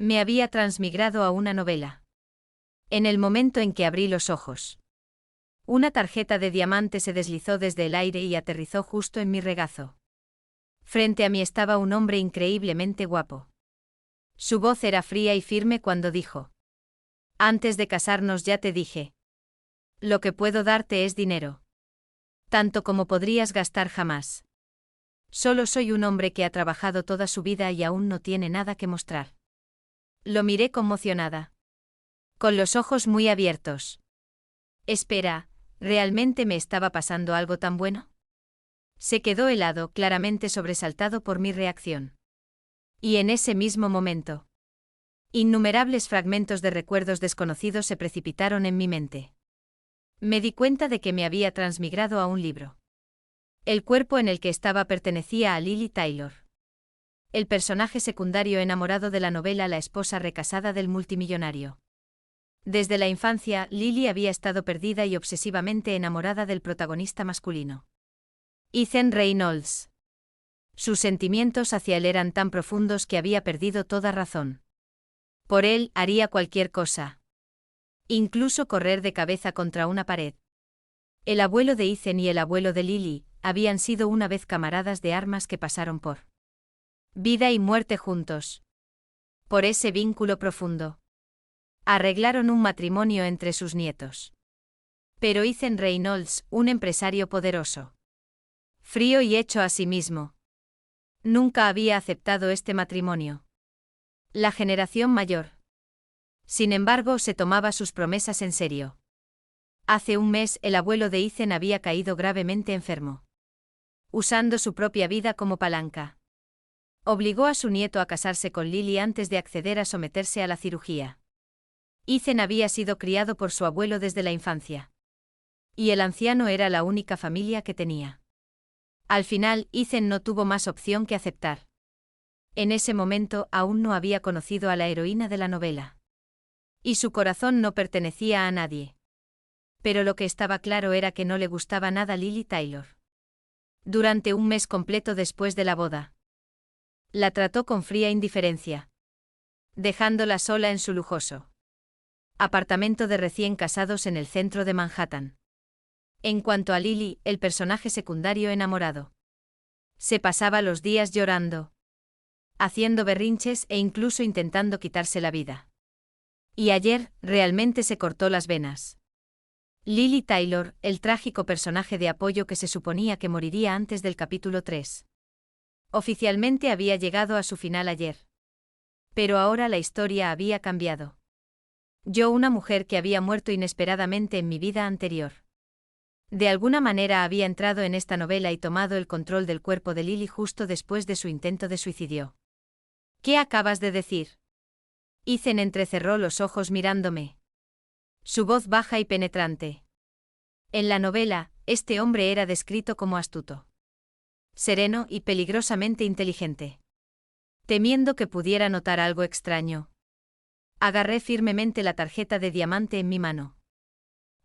Me había transmigrado a una novela. En el momento en que abrí los ojos, una tarjeta de diamante se deslizó desde el aire y aterrizó justo en mi regazo. Frente a mí estaba un hombre increíblemente guapo. Su voz era fría y firme cuando dijo: «Antes de casarnos ya te dije. Lo que puedo darte es dinero. Tanto como podrías gastar jamás. Solo soy un hombre que ha trabajado toda su vida y aún no tiene nada que mostrar». Lo miré conmocionada. Con los ojos muy abiertos. Espera, ¿realmente me estaba pasando algo tan bueno? Se quedó helado, claramente sobresaltado por mi reacción. Y en ese mismo momento, innumerables fragmentos de recuerdos desconocidos se precipitaron en mi mente. Me di cuenta de que me había transmigrado a un libro. El cuerpo en el que estaba pertenecía a Lily Taylor, el personaje secundario enamorado de la novela La esposa recasada del multimillonario. Desde la infancia, Lily había estado perdida y obsesivamente enamorada del protagonista masculino, Ethan Reynolds. Sus sentimientos hacia él eran tan profundos que había perdido toda razón. Por él haría cualquier cosa. Incluso correr de cabeza contra una pared. El abuelo de Ethan y el abuelo de Lily habían sido una vez camaradas de armas que pasaron por vida y muerte juntos. Por ese vínculo profundo, arreglaron un matrimonio entre sus nietos. Pero Ethan Reynolds, un empresario poderoso, frío y hecho a sí mismo, nunca había aceptado este matrimonio. La generación mayor, sin embargo, se tomaba sus promesas en serio. Hace un mes, el abuelo de Ethan había caído gravemente enfermo. Usando su propia vida como palanca, obligó a su nieto a casarse con Lily antes de acceder a someterse a la cirugía. Ethan había sido criado por su abuelo desde la infancia. Y el anciano era la única familia que tenía. Al final, Ethan no tuvo más opción que aceptar. En ese momento aún no había conocido a la heroína de la novela. Y su corazón no pertenecía a nadie. Pero lo que estaba claro era que no le gustaba nada Lily Taylor. Durante un mes completo después de la boda, la trató con fría indiferencia, dejándola sola en su lujoso apartamento de recién casados en el centro de Manhattan. En cuanto a Lily, el personaje secundario enamorado, se pasaba los días llorando, haciendo berrinches e incluso intentando quitarse la vida. Y ayer, realmente se cortó las venas. Lily Taylor, el trágico personaje de apoyo que se suponía que moriría antes del capítulo 3. Oficialmente había llegado a su final ayer. Pero ahora la historia había cambiado. Yo, una mujer que había muerto inesperadamente en mi vida anterior. De alguna manera había entrado en esta novela y tomado el control del cuerpo de Lily justo después de su intento de suicidio. ¿Qué acabas de decir? Ethan entrecerró los ojos mirándome. Su voz baja y penetrante. En la novela, este hombre era descrito como astuto, sereno y peligrosamente inteligente. Temiendo que pudiera notar algo extraño, agarré firmemente la tarjeta de diamante en mi mano,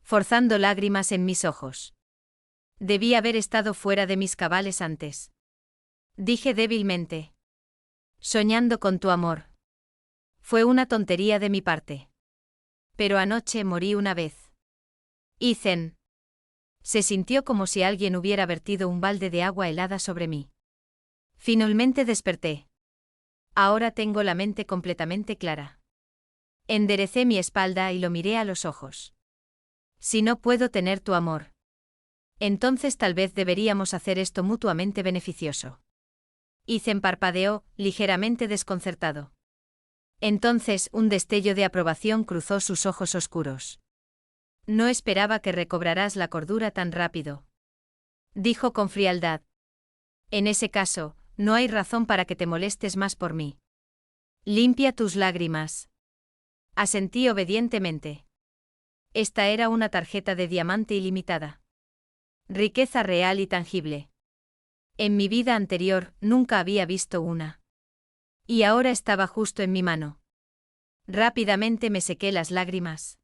forzando lágrimas en mis ojos. Debí haber estado fuera de mis cabales antes. Dije débilmente. Soñando con tu amor. Fue una tontería de mi parte. Pero anoche morí una vez. Ethan. Se sintió como si alguien hubiera vertido un balde de agua helada sobre mí. Finalmente desperté. Ahora tengo la mente completamente clara. Enderecé mi espalda y lo miré a los ojos. Si no puedo tener tu amor, entonces tal vez deberíamos hacer esto mutuamente beneficioso. Ethan parpadeó, ligeramente desconcertado. Entonces un destello de aprobación cruzó sus ojos oscuros. No esperaba que recobrarás la cordura tan rápido, dijo con frialdad. En ese caso, no hay razón para que te molestes más por mí. Limpia tus lágrimas. Asentí obedientemente. Esta era una tarjeta de diamante ilimitada. Riqueza real y tangible. En mi vida anterior nunca había visto una. Y ahora estaba justo en mi mano. Rápidamente me sequé las lágrimas.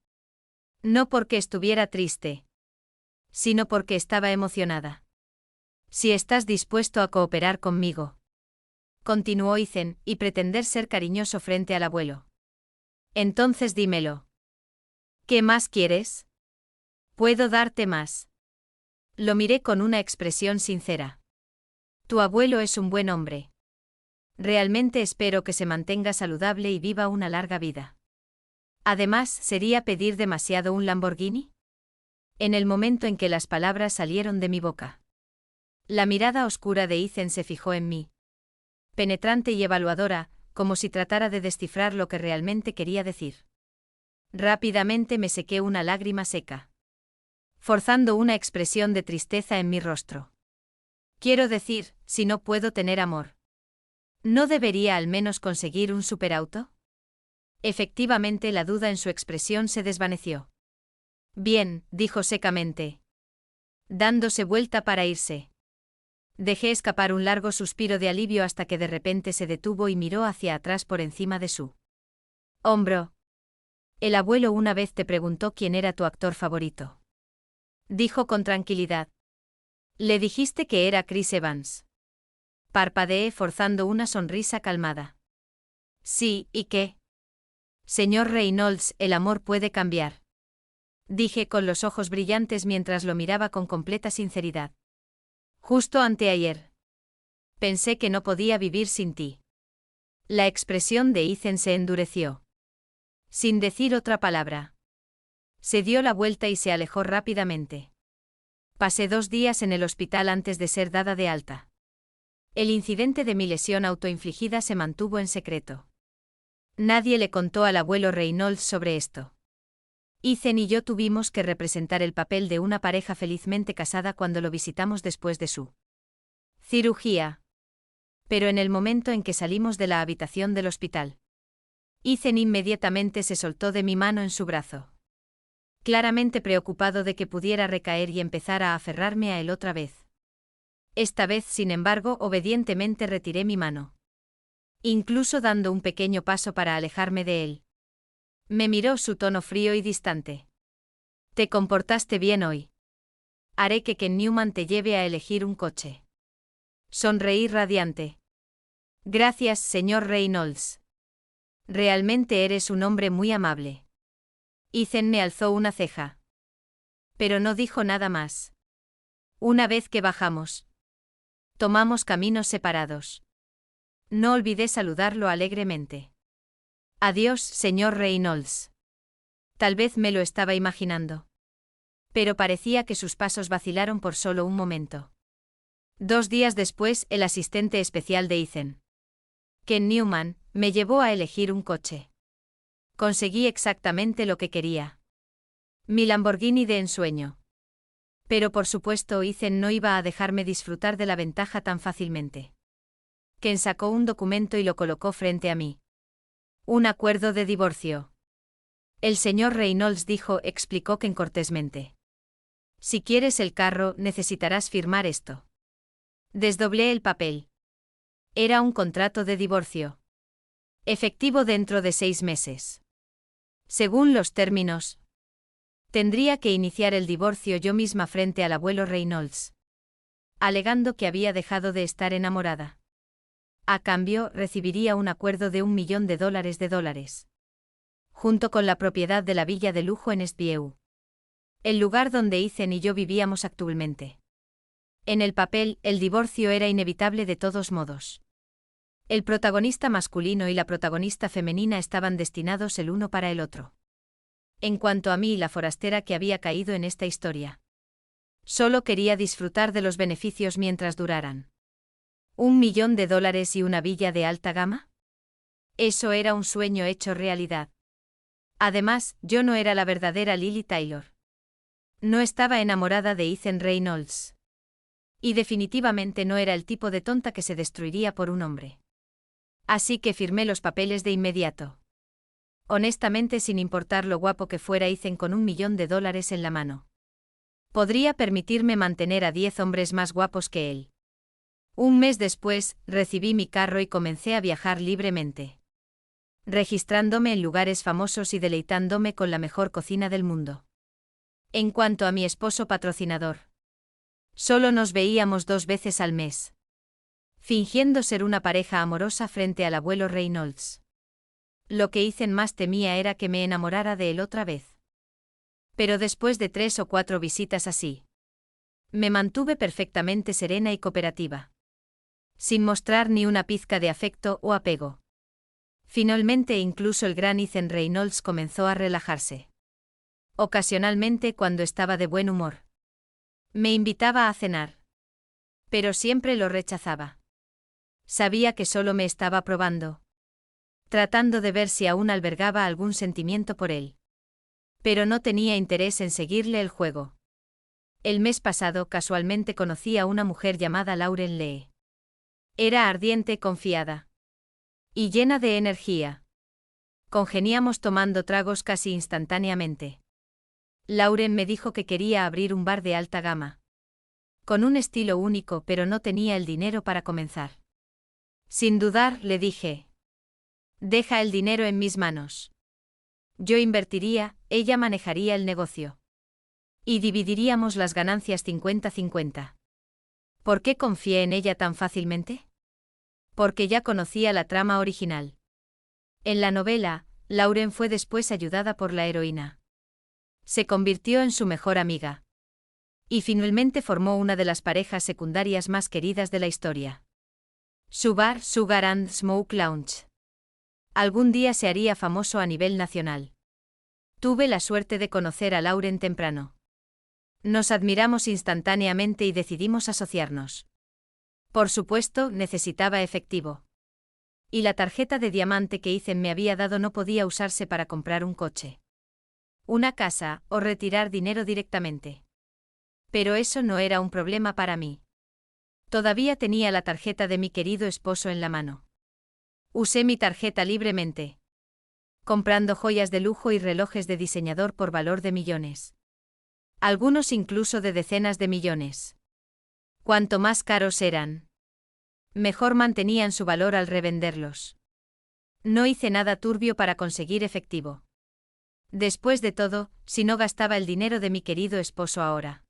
No porque estuviera triste, sino porque estaba emocionada. Si estás dispuesto a cooperar conmigo, continuó Ethan, y pretender ser cariñoso frente al abuelo. Entonces dímelo. ¿Qué más quieres? Puedo darte más. Lo miré con una expresión sincera. Tu abuelo es un buen hombre. Realmente espero que se mantenga saludable y viva una larga vida. Además, ¿sería pedir demasiado un Lamborghini? En el momento en que las palabras salieron de mi boca. La mirada oscura de Ethan se fijó en mí. Penetrante y evaluadora, como si tratara de descifrar lo que realmente quería decir. Rápidamente me sequé una lágrima seca, forzando una expresión de tristeza en mi rostro. Quiero decir, si no puedo tener amor, ¿no debería al menos conseguir un superauto? Efectivamente, la duda en su expresión se desvaneció. Bien, dijo secamente, dándose vuelta para irse. Dejé escapar un largo suspiro de alivio hasta que de repente se detuvo y miró hacia atrás por encima de su hombro. El abuelo una vez te preguntó quién era tu actor favorito. Dijo con tranquilidad. Le dijiste que era Chris Evans. Parpadeé forzando una sonrisa calmada. Sí, ¿y qué? Señor Reynolds, el amor puede cambiar. Dije con los ojos brillantes mientras lo miraba con completa sinceridad. Justo anteayer. Pensé que no podía vivir sin ti. La expresión de Ethan se endureció. Sin decir otra palabra. Se dio la vuelta y se alejó rápidamente. Pasé 2 días en el hospital antes de ser dada de alta. El incidente de mi lesión autoinfligida se mantuvo en secreto. Nadie le contó al abuelo Reynolds sobre esto. Ethan y yo tuvimos que representar el papel de una pareja felizmente casada cuando lo visitamos después de su cirugía. Pero en el momento en que salimos de la habitación del hospital, Ethan inmediatamente se soltó de mi mano en su brazo. Claramente preocupado de que pudiera recaer y empezar a aferrarme a él otra vez. Esta vez, sin embargo, obedientemente retiré mi mano. Incluso dando un pequeño paso para alejarme de él. Me miró su tono frío y distante. Te comportaste bien hoy. Haré que Ken Newman te lleve a elegir un coche. Sonreí radiante. Gracias, señor Reynolds. Realmente eres un hombre muy amable. Ethan me alzó una ceja. Pero no dijo nada más. Una vez que bajamos, tomamos caminos separados. No olvidé saludarlo alegremente. Adiós, señor Reynolds. Tal vez me lo estaba imaginando. Pero parecía que sus pasos vacilaron por solo un momento. 2 días después, el asistente especial de Ethan, Ken Newman, me llevó a elegir un coche. Conseguí exactamente lo que quería. Mi Lamborghini de ensueño. Pero por supuesto Ethan no iba a dejarme disfrutar de la ventaja tan fácilmente. Ken sacó un documento y lo colocó frente a mí. Un acuerdo de divorcio. El señor Reynolds explicó Ken cortésmente. Si quieres el carro, necesitarás firmar esto. Desdoblé el papel. Era un contrato de divorcio. Efectivo dentro de 6 meses. Según los términos, tendría que iniciar el divorcio yo misma frente al abuelo Reynolds, alegando que había dejado de estar enamorada. A cambio, recibiría un acuerdo de $1 millón de dólares. Junto con la propiedad de la villa de lujo en Eastview. El lugar donde Ethan y yo vivíamos actualmente. En el papel, el divorcio era inevitable de todos modos. El protagonista masculino y la protagonista femenina estaban destinados el uno para el otro. En cuanto a mí y la forastera que había caído en esta historia, solo quería disfrutar de los beneficios mientras duraran. ¿$1 millón y una villa de alta gama? Eso era un sueño hecho realidad. Además, yo no era la verdadera Lily Taylor. No estaba enamorada de Ethan Reynolds. Y definitivamente no era el tipo de tonta que se destruiría por un hombre. Así que firmé los papeles de inmediato. Honestamente, sin importar lo guapo que fuera Ethan con $1 millón en la mano. Podría permitirme mantener a 10 hombres más guapos que él. Un mes después, recibí mi carro y comencé a viajar libremente. Registrándome en lugares famosos y deleitándome con la mejor cocina del mundo. En cuanto a mi esposo patrocinador, solo nos veíamos 2 veces al mes. fingiendo ser una pareja amorosa frente al abuelo Reynolds. Lo que Ethan más temía era que me enamorara de él otra vez. Pero después de 3 o 4 visitas así, me mantuve perfectamente serena y cooperativa, sin mostrar ni una pizca de afecto o apego. Finalmente incluso el gran Ethan Reynolds comenzó a relajarse. Ocasionalmente cuando estaba de buen humor, me invitaba a cenar. Pero siempre lo rechazaba. Sabía que solo me estaba probando, tratando de ver si aún albergaba algún sentimiento por él. Pero no tenía interés en seguirle el juego. El mes pasado casualmente conocí a una mujer llamada Lauren Lee. Era ardiente, confiada y llena de energía. Congeniamos tomando tragos casi instantáneamente. Lauren me dijo que quería abrir un bar de alta gama, con un estilo único, pero no tenía el dinero para comenzar. Sin dudar, le dije: deja el dinero en mis manos. Yo invertiría, ella manejaría el negocio. Y dividiríamos las ganancias 50-50. ¿Por qué confié en ella tan fácilmente? Porque ya conocía la trama original. En la novela, Lauren fue después ayudada por la heroína. Se convirtió en su mejor amiga. Y finalmente formó una de las parejas secundarias más queridas de la historia. Su bar, Sugar and Smoke Lounge, algún día se haría famoso a nivel nacional. Tuve la suerte de conocer a Lauren temprano. Nos admiramos instantáneamente y decidimos asociarnos. Por supuesto, necesitaba efectivo. Y la tarjeta de diamante que Ethan me había dado no podía usarse para comprar un coche, una casa o retirar dinero directamente. Pero eso no era un problema para mí. Todavía tenía la tarjeta de mi querido esposo en la mano. Usé mi tarjeta libremente, comprando joyas de lujo y relojes de diseñador por valor de millones. Algunos incluso de decenas de millones. Cuanto más caros eran, mejor mantenían su valor al revenderlos. No hice nada turbio para conseguir efectivo. Después de todo, si no gastaba el dinero de mi querido esposo ahora,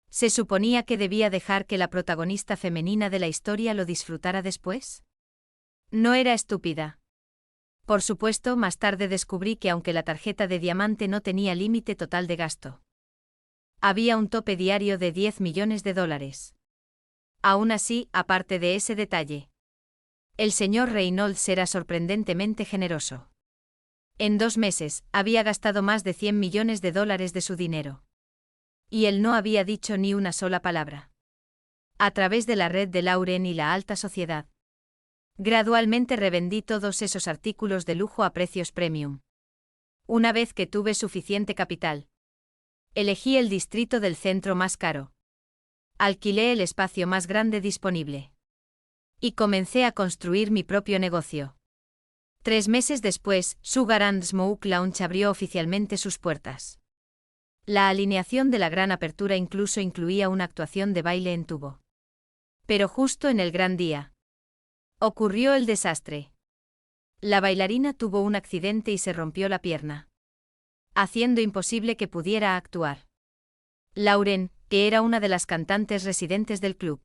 ¿se suponía que debía dejar que la protagonista femenina de la historia lo disfrutara después? No era estúpida. Por supuesto, más tarde descubrí que aunque la tarjeta de diamante no tenía límite total de gasto, había un tope diario de $10 millones. Aún así, aparte de ese detalle, el señor Reynolds era sorprendentemente generoso. En 2 meses, había gastado más de $100 millones de su dinero. Y él no había dicho ni una sola palabra. A través de la red de Lauren y la alta sociedad, gradualmente revendí todos esos artículos de lujo a precios premium. Una vez que tuve suficiente capital, elegí el distrito del centro más caro. Alquilé el espacio más grande disponible. Y comencé a construir mi propio negocio. 3 meses después, Sugar and Smoke Lounge abrió oficialmente sus puertas. La alineación de la gran apertura incluso incluía una actuación de baile en tubo. Pero justo en el gran día, ocurrió el desastre. La bailarina tuvo un accidente y se rompió la pierna, haciendo imposible que pudiera actuar. Lauren, que era una de las cantantes residentes del club,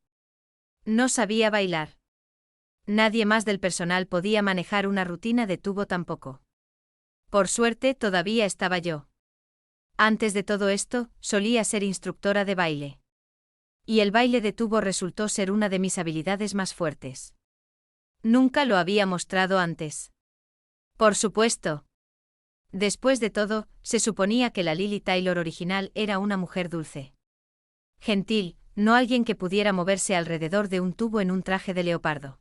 no sabía bailar. Nadie más del personal podía manejar una rutina de tubo tampoco. Por suerte, todavía estaba yo. Antes de todo esto, solía ser instructora de baile. Y el baile de tubo resultó ser una de mis habilidades más fuertes. Nunca lo había mostrado antes. Por supuesto. Después de todo, se suponía que la Lily Taylor original era una mujer dulce, gentil, no alguien que pudiera moverse alrededor de un tubo en un traje de leopardo.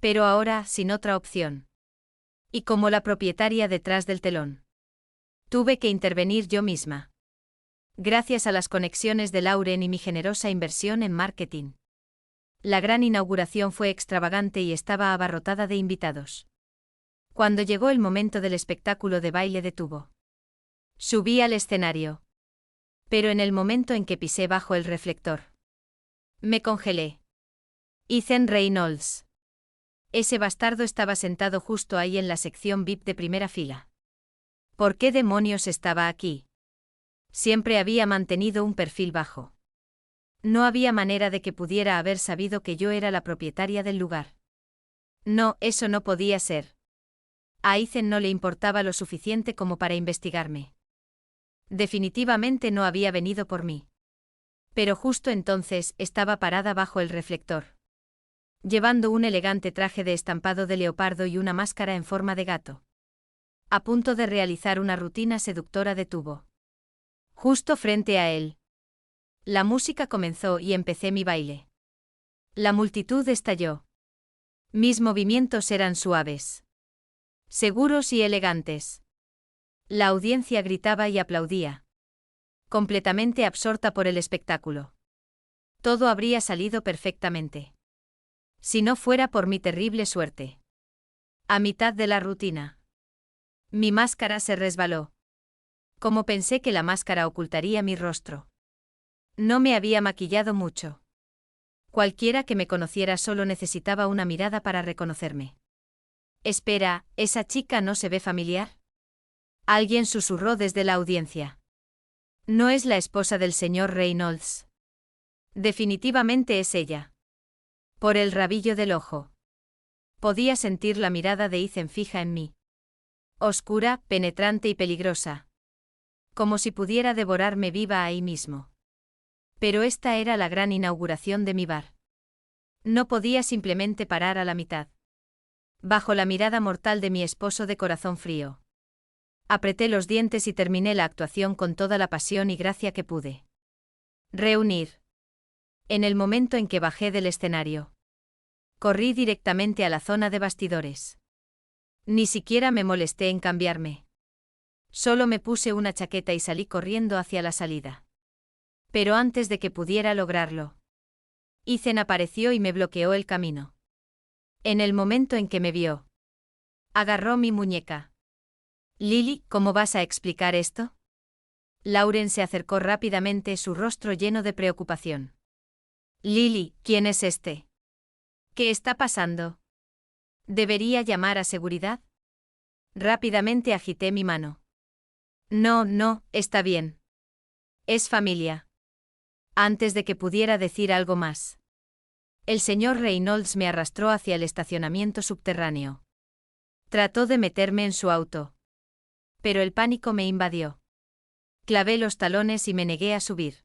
Pero ahora, sin otra opción. Y como la propietaria detrás del telón, tuve que intervenir yo misma. Gracias a las conexiones de Lauren y mi generosa inversión en marketing, la gran inauguración fue extravagante y estaba abarrotada de invitados. Cuando llegó el momento del espectáculo de baile de tubo, subí al escenario. Pero en el momento en que pisé bajo el reflector, me congelé. Ethan Reynolds. Ese bastardo estaba sentado justo ahí en la sección VIP de primera fila. ¿Por qué demonios estaba aquí? Siempre había mantenido un perfil bajo. No había manera de que pudiera haber sabido que yo era la propietaria del lugar. No, eso no podía ser. A Ethan no le importaba lo suficiente como para investigarme. Definitivamente no había venido por mí. Pero justo entonces estaba parada bajo el reflector, llevando un elegante traje de estampado de leopardo y una máscara en forma de gato, a punto de realizar una rutina seductora de tubo. Justo frente a él. La música comenzó y empecé mi baile. La multitud estalló. Mis movimientos eran suaves, seguros y elegantes. La audiencia gritaba y aplaudía, completamente absorta por el espectáculo. Todo habría salido perfectamente, si no fuera por mi terrible suerte. A mitad de la rutina, mi máscara se resbaló. Como pensé que la máscara ocultaría mi rostro. No me había maquillado mucho. Cualquiera que me conociera solo necesitaba una mirada para reconocerme. Espera, ¿esa chica no se ve familiar? Alguien susurró desde la audiencia. No es la esposa del señor Reynolds. Definitivamente es ella. Por el rabillo del ojo. Podía sentir la mirada de Ethan fija en mí. Oscura, penetrante y peligrosa. Como si pudiera devorarme viva ahí mismo. Pero esta era la gran inauguración de mi bar. No podía simplemente parar a la mitad. Bajo la mirada mortal de mi esposo de corazón frío. Apreté los dientes y terminé la actuación con toda la pasión y gracia que pude. Reunir. En el momento en que bajé del escenario. Corrí directamente a la zona de bastidores. Ni siquiera me molesté en cambiarme. Solo me puse una chaqueta y salí corriendo hacia la salida. Pero antes de que pudiera lograrlo, Ethan apareció y me bloqueó el camino. En el momento en que me vio, agarró mi muñeca. Lily, ¿cómo vas a explicar esto? Lauren se acercó rápidamente, su rostro lleno de preocupación. Lily, ¿quién es este? ¿Qué está pasando? ¿Debería llamar a seguridad? Rápidamente agité mi mano. No, está bien. Es familia. Antes de que pudiera decir algo más, el señor Reynolds me arrastró hacia el estacionamiento subterráneo. Trató de meterme en su auto. Pero el pánico me invadió. Clavé los talones y me negué a subir.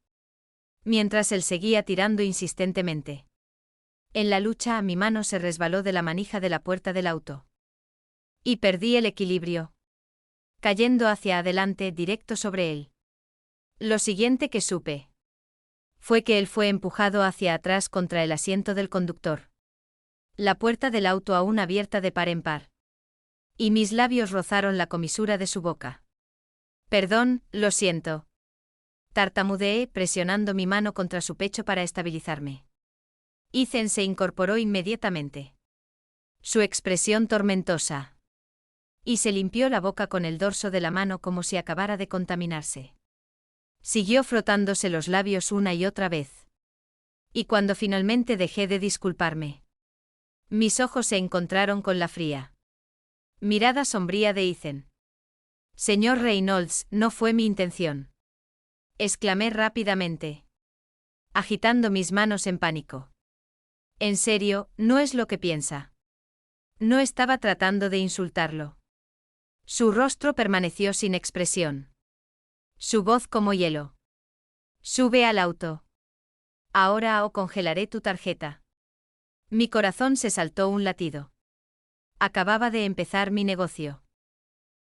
Mientras él seguía tirando insistentemente. En la lucha, mi mano se resbaló de la manija de la puerta del auto. Y perdí el equilibrio. Cayendo hacia adelante directo sobre él. Lo siguiente que supe fue que él fue empujado hacia atrás contra el asiento del conductor. La puerta del auto aún abierta de par en par. Y mis labios rozaron la comisura de su boca. Perdón, lo siento. Tartamudeé, presionando mi mano contra su pecho para estabilizarme. Ethan se incorporó inmediatamente. Su expresión tormentosa. Y se limpió la boca con el dorso de la mano como si acabara de contaminarse. Siguió frotándose los labios una y otra vez. Y cuando finalmente dejé de disculparme, mis ojos se encontraron con la fría mirada sombría de Ethan. Señor Reynolds, no fue mi intención. Exclamé rápidamente, agitando mis manos en pánico. En serio, no es lo que piensa. No estaba tratando de insultarlo. Su rostro permaneció sin expresión. Su voz como hielo. Sube al auto. Ahora o congelaré tu tarjeta. Mi corazón se saltó un latido. Acababa de empezar mi negocio.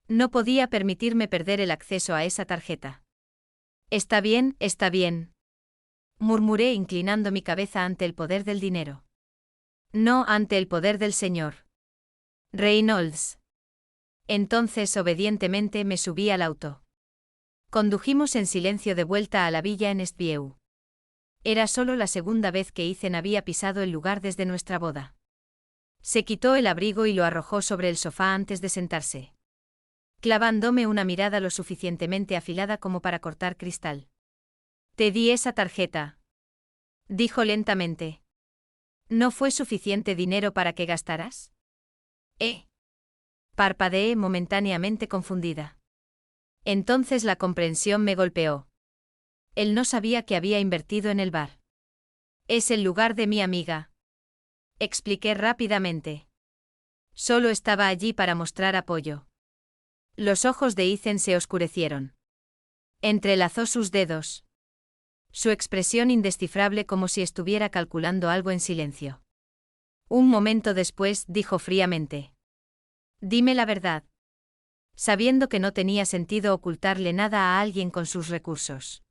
No podía permitirme perder el acceso a esa tarjeta. Está bien, murmuré inclinando mi cabeza ante el poder del dinero. No ante el poder del señor Reynolds. Entonces obedientemente me subí al auto. Condujimos en silencio de vuelta a la villa en Estview. Era solo la segunda vez que Ethan había pisado el lugar desde nuestra boda. Se quitó el abrigo y lo arrojó sobre el sofá antes de sentarse, clavándome una mirada lo suficientemente afilada como para cortar cristal. Te di esa tarjeta, dijo lentamente. ¿No fue suficiente dinero para que gastaras? Parpadeé momentáneamente confundida. Entonces la comprensión me golpeó. Él no sabía que había invertido en el bar. Es el lugar de mi amiga. Expliqué rápidamente. Solo estaba allí para mostrar apoyo. Los ojos de Ethan se oscurecieron. Entrelazó sus dedos. Su expresión indescifrable como si estuviera calculando algo en silencio. Un momento después dijo fríamente. Dime la verdad. Sabiendo que no tenía sentido ocultarle nada a alguien con sus recursos.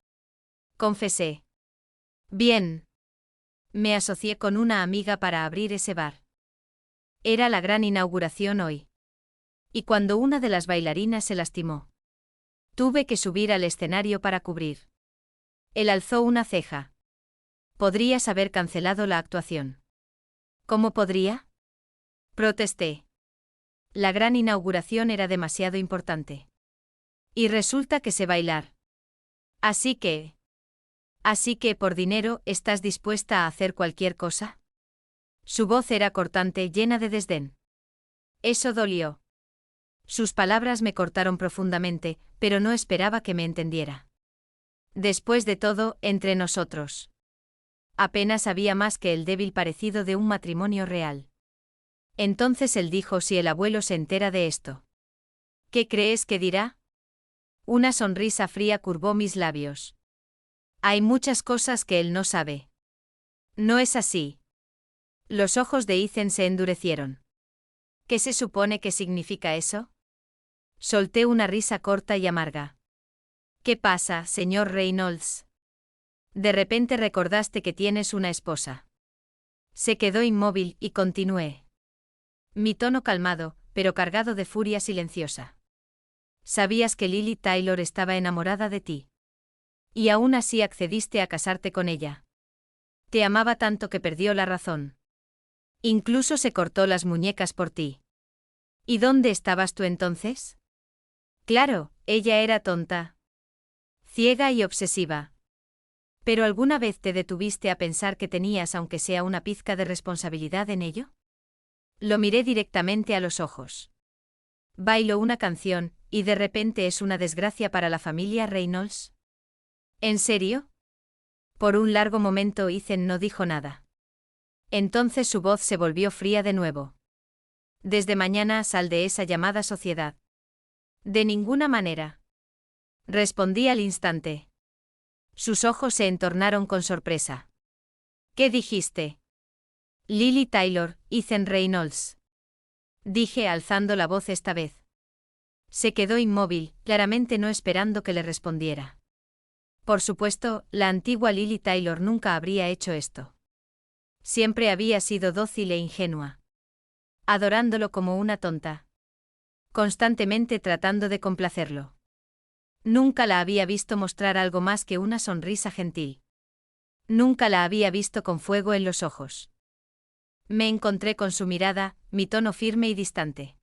Confesé. Bien. Me asocié con una amiga para abrir ese bar. Era la gran inauguración hoy. Y cuando una de las bailarinas se lastimó, tuve que subir al escenario para cubrir. Él alzó una ceja. Podrías haber cancelado la actuación. ¿Cómo podría? Protesté. La gran inauguración era demasiado importante. Y resulta que sé bailar. Así que, por dinero, ¿estás dispuesta a hacer cualquier cosa? Su voz era cortante, llena de desdén. Eso dolió. Sus palabras me cortaron profundamente, pero no esperaba que me entendiera. Después de todo, entre nosotros. Apenas había más que el débil parecido de un matrimonio real. Entonces él dijo: si el abuelo se entera de esto. ¿Qué crees que dirá? Una sonrisa fría curvó mis labios. Hay muchas cosas que él no sabe. No es así. Los ojos de Ethan se endurecieron. ¿Qué se supone que significa eso? Solté una risa corta y amarga. ¿Qué pasa, señor Reynolds? De repente recordaste que tienes una esposa. Se quedó inmóvil y continué. Mi tono calmado, pero cargado de furia silenciosa. Sabías que Lily Taylor estaba enamorada de ti. Y aún así accediste a casarte con ella. Te amaba tanto que perdió la razón. Incluso se cortó las muñecas por ti. ¿Y dónde estabas tú entonces? Claro, ella era tonta. Ciega y obsesiva. ¿Pero alguna vez te detuviste a pensar que tenías aunque sea una pizca de responsabilidad en ello? Lo miré directamente a los ojos. Bailo una canción, y de repente es una desgracia para la familia Reynolds. ¿En serio? Por un largo momento Ethan no dijo nada. Entonces su voz se volvió fría de nuevo. Desde mañana sal de esa llamada sociedad. De ninguna manera. Respondí al instante. Sus ojos se entornaron con sorpresa. ¿Qué dijiste? Lily Taylor, Ethan Reynolds. Dije alzando la voz esta vez. Se quedó inmóvil, claramente no esperando que le respondiera. Por supuesto, la antigua Lily Taylor nunca habría hecho esto. Siempre había sido dócil e ingenua. Adorándolo como una tonta. Constantemente tratando de complacerlo. Nunca la había visto mostrar algo más que una sonrisa gentil. Nunca la había visto con fuego en los ojos. Me encontré con su mirada, mi tono firme y distante.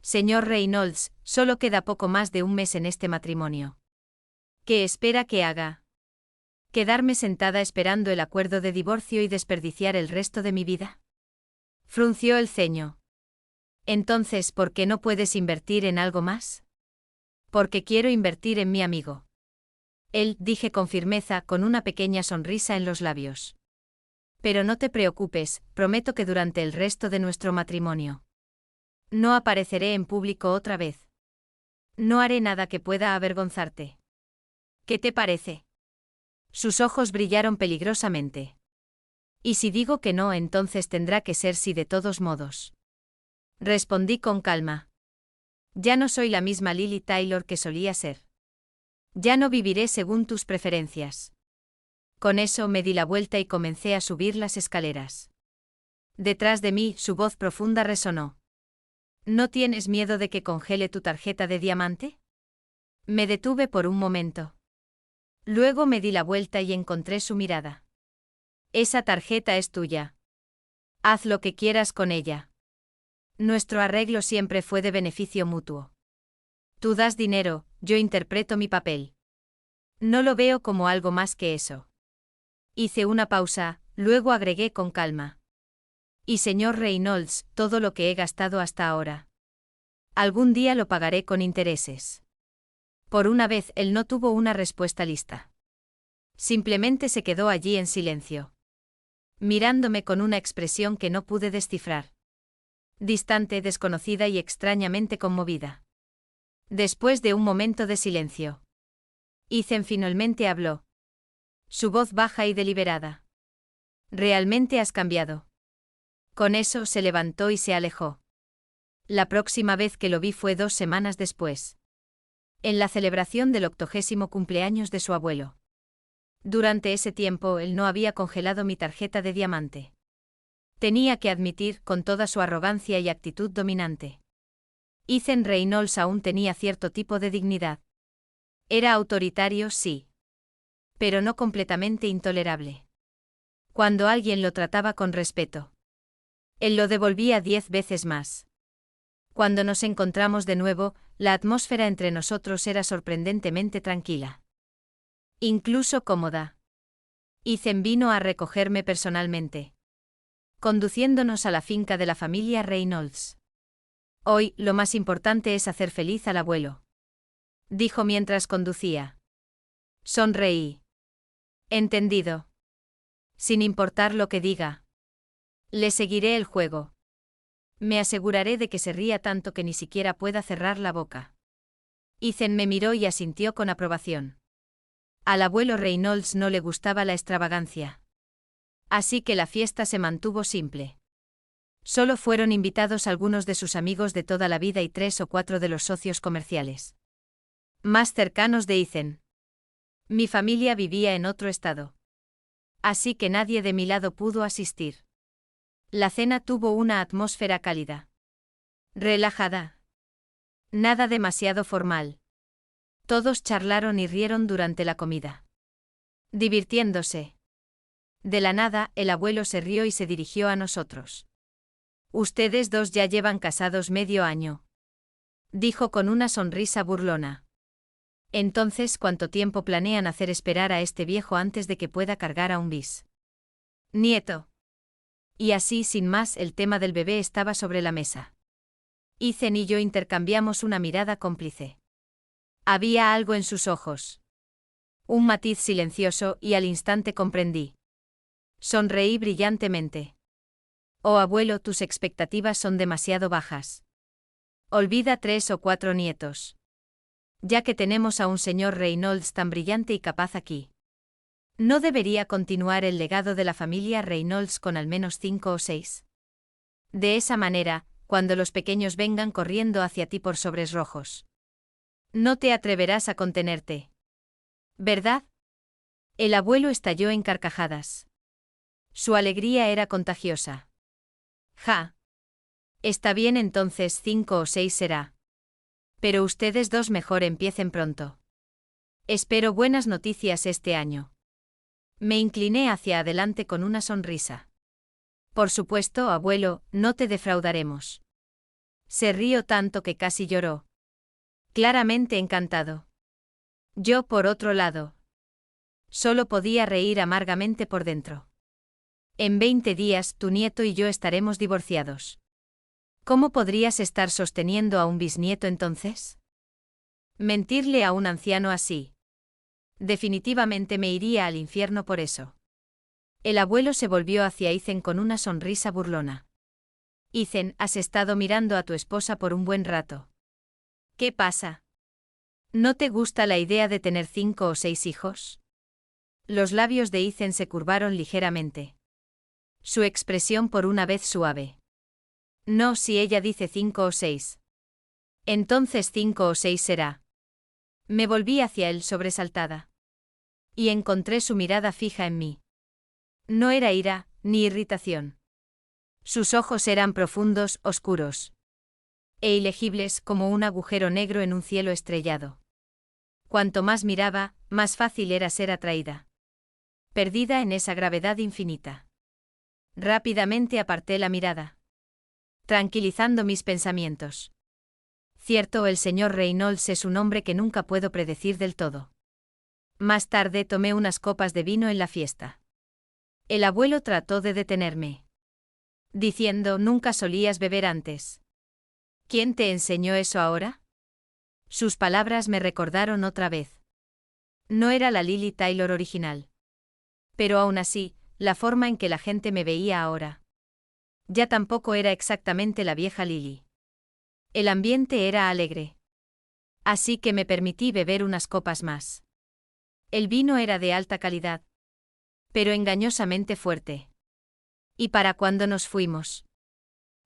Señor Reynolds, solo queda poco más de un mes en este matrimonio. ¿Qué espera que haga? ¿Quedarme sentada esperando el acuerdo de divorcio y desperdiciar el resto de mi vida? Frunció el ceño. Entonces, ¿por qué no puedes invertir en algo más? Porque quiero invertir en mi amigo. Él, dije con firmeza, con una pequeña sonrisa en los labios. Pero no te preocupes, prometo que durante el resto de nuestro matrimonio no apareceré en público otra vez. No haré nada que pueda avergonzarte. ¿Qué te parece? Sus ojos brillaron peligrosamente. Y si digo que no, entonces tendrá que ser sí de todos modos. Respondí con calma. Ya no soy la misma Lily Taylor que solía ser. Ya no viviré según tus preferencias. Con eso me di la vuelta y comencé a subir las escaleras. Detrás de mí, su voz profunda resonó. ¿No tienes miedo de que congele tu tarjeta de diamante? Me detuve por un momento. Luego me di la vuelta y encontré su mirada. Esa tarjeta es tuya. Haz lo que quieras con ella. Nuestro arreglo siempre fue de beneficio mutuo. Tú das dinero, yo interpreto mi papel. No lo veo como algo más que eso. Hice una pausa, luego agregué con calma. Y señor Reynolds, todo lo que he gastado hasta ahora. Algún día lo pagaré con intereses. Por una vez él no tuvo una respuesta lista. Simplemente se quedó allí en silencio. mirándome con una expresión que no pude descifrar. Distante, desconocida y extrañamente conmovida. Después de un momento de silencio, Ethan finalmente habló. Su voz baja y deliberada. Realmente has cambiado. Con eso se levantó y se alejó. La próxima vez que lo vi fue 2 semanas después. En la celebración del 80º cumpleaños de su abuelo. Durante ese tiempo él no había congelado mi tarjeta de diamante. Tenía que admitir, con toda su arrogancia y actitud dominante. Ethan Reynolds aún tenía cierto tipo de dignidad. Era autoritario, sí. Pero no completamente intolerable. Cuando alguien lo trataba con respeto, él lo devolvía 10 veces más. Cuando nos encontramos de nuevo, la atmósfera entre nosotros era sorprendentemente tranquila. Incluso cómoda. Ethan vino a recogerme personalmente, conduciéndonos a la finca de la familia Reynolds. Hoy, lo más importante es hacer feliz al abuelo, dijo mientras conducía. Sonreí. Entendido. Sin importar lo que diga. Le seguiré el juego. Me aseguraré de que se ría tanto que ni siquiera pueda cerrar la boca. Ethan me miró y asintió con aprobación. Al abuelo Reynolds no le gustaba la extravagancia. Así que la fiesta se mantuvo simple. Solo fueron invitados algunos de sus amigos de toda la vida y 3 o 4 de los socios comerciales más cercanos de Ethan. Mi familia vivía en otro estado. Así que nadie de mi lado pudo asistir. La cena tuvo una atmósfera cálida. Relajada. Nada demasiado formal. Todos charlaron y rieron durante la comida. Divirtiéndose. De la nada, el abuelo se rió y se dirigió a nosotros. Ustedes dos ya llevan casados medio año, dijo con una sonrisa burlona. Entonces, ¿cuánto tiempo planean hacer esperar a este viejo antes de que pueda cargar a un bis nieto? Y así, sin más, el tema del bebé estaba sobre la mesa. Ethan y yo intercambiamos una mirada cómplice. Había algo en sus ojos. Un matiz silencioso, y al instante comprendí. Sonreí brillantemente. Oh abuelo, tus expectativas son demasiado bajas. Olvida 3 o 4 nietos. Ya que tenemos a un señor Reynolds tan brillante y capaz aquí. ¿No debería continuar el legado de la familia Reynolds con al menos 5 o 6? De esa manera, cuando los pequeños vengan corriendo hacia ti por sobres rojos, no te atreverás a contenerte. ¿Verdad? El abuelo estalló en carcajadas. Su alegría era contagiosa. Ja. Está bien, entonces 5 o 6 será. Pero ustedes dos mejor empiecen pronto. Espero buenas noticias este año. Me incliné hacia adelante con una sonrisa. Por supuesto, abuelo, no te defraudaremos. Se rió tanto que casi lloró. Claramente encantado. Yo, por otro lado, solo podía reír amargamente por dentro. En 20 días, tu nieto y yo estaremos divorciados. ¿Cómo podrías estar sosteniendo a un bisnieto entonces? Mentirle a un anciano así. Definitivamente me iría al infierno por eso. El abuelo se volvió hacia Ethan con una sonrisa burlona. Ethan, has estado mirando a tu esposa por un buen rato. ¿Qué pasa? ¿No te gusta la idea de tener 5 o 6 hijos? Los labios de Ethan se curvaron ligeramente. Su expresión por una vez suave. No, si ella dice 5 o 6. Entonces 5 o 6 será. Me volví hacia él sobresaltada. Y encontré su mirada fija en mí. No era ira, ni irritación. Sus ojos eran profundos, oscuros. E ilegibles como un agujero negro en un cielo estrellado. Cuanto más miraba, más fácil era ser atraída. Perdida en esa gravedad infinita. Rápidamente aparté la mirada, tranquilizando mis pensamientos. Cierto, el señor Reynolds es un hombre que nunca puedo predecir del todo. Más tarde tomé unas copas de vino en la fiesta. El abuelo trató de detenerme, diciendo, nunca solías beber antes. ¿Quién te enseñó eso ahora? Sus palabras me recordaron otra vez. No era la Lily Taylor original. Pero aún así, la forma en que la gente me veía ahora. Ya tampoco era exactamente la vieja Lily. El ambiente era alegre. Así que me permití beber unas copas más. El vino era de alta calidad, pero engañosamente fuerte. ¿Y para cuándo nos fuimos?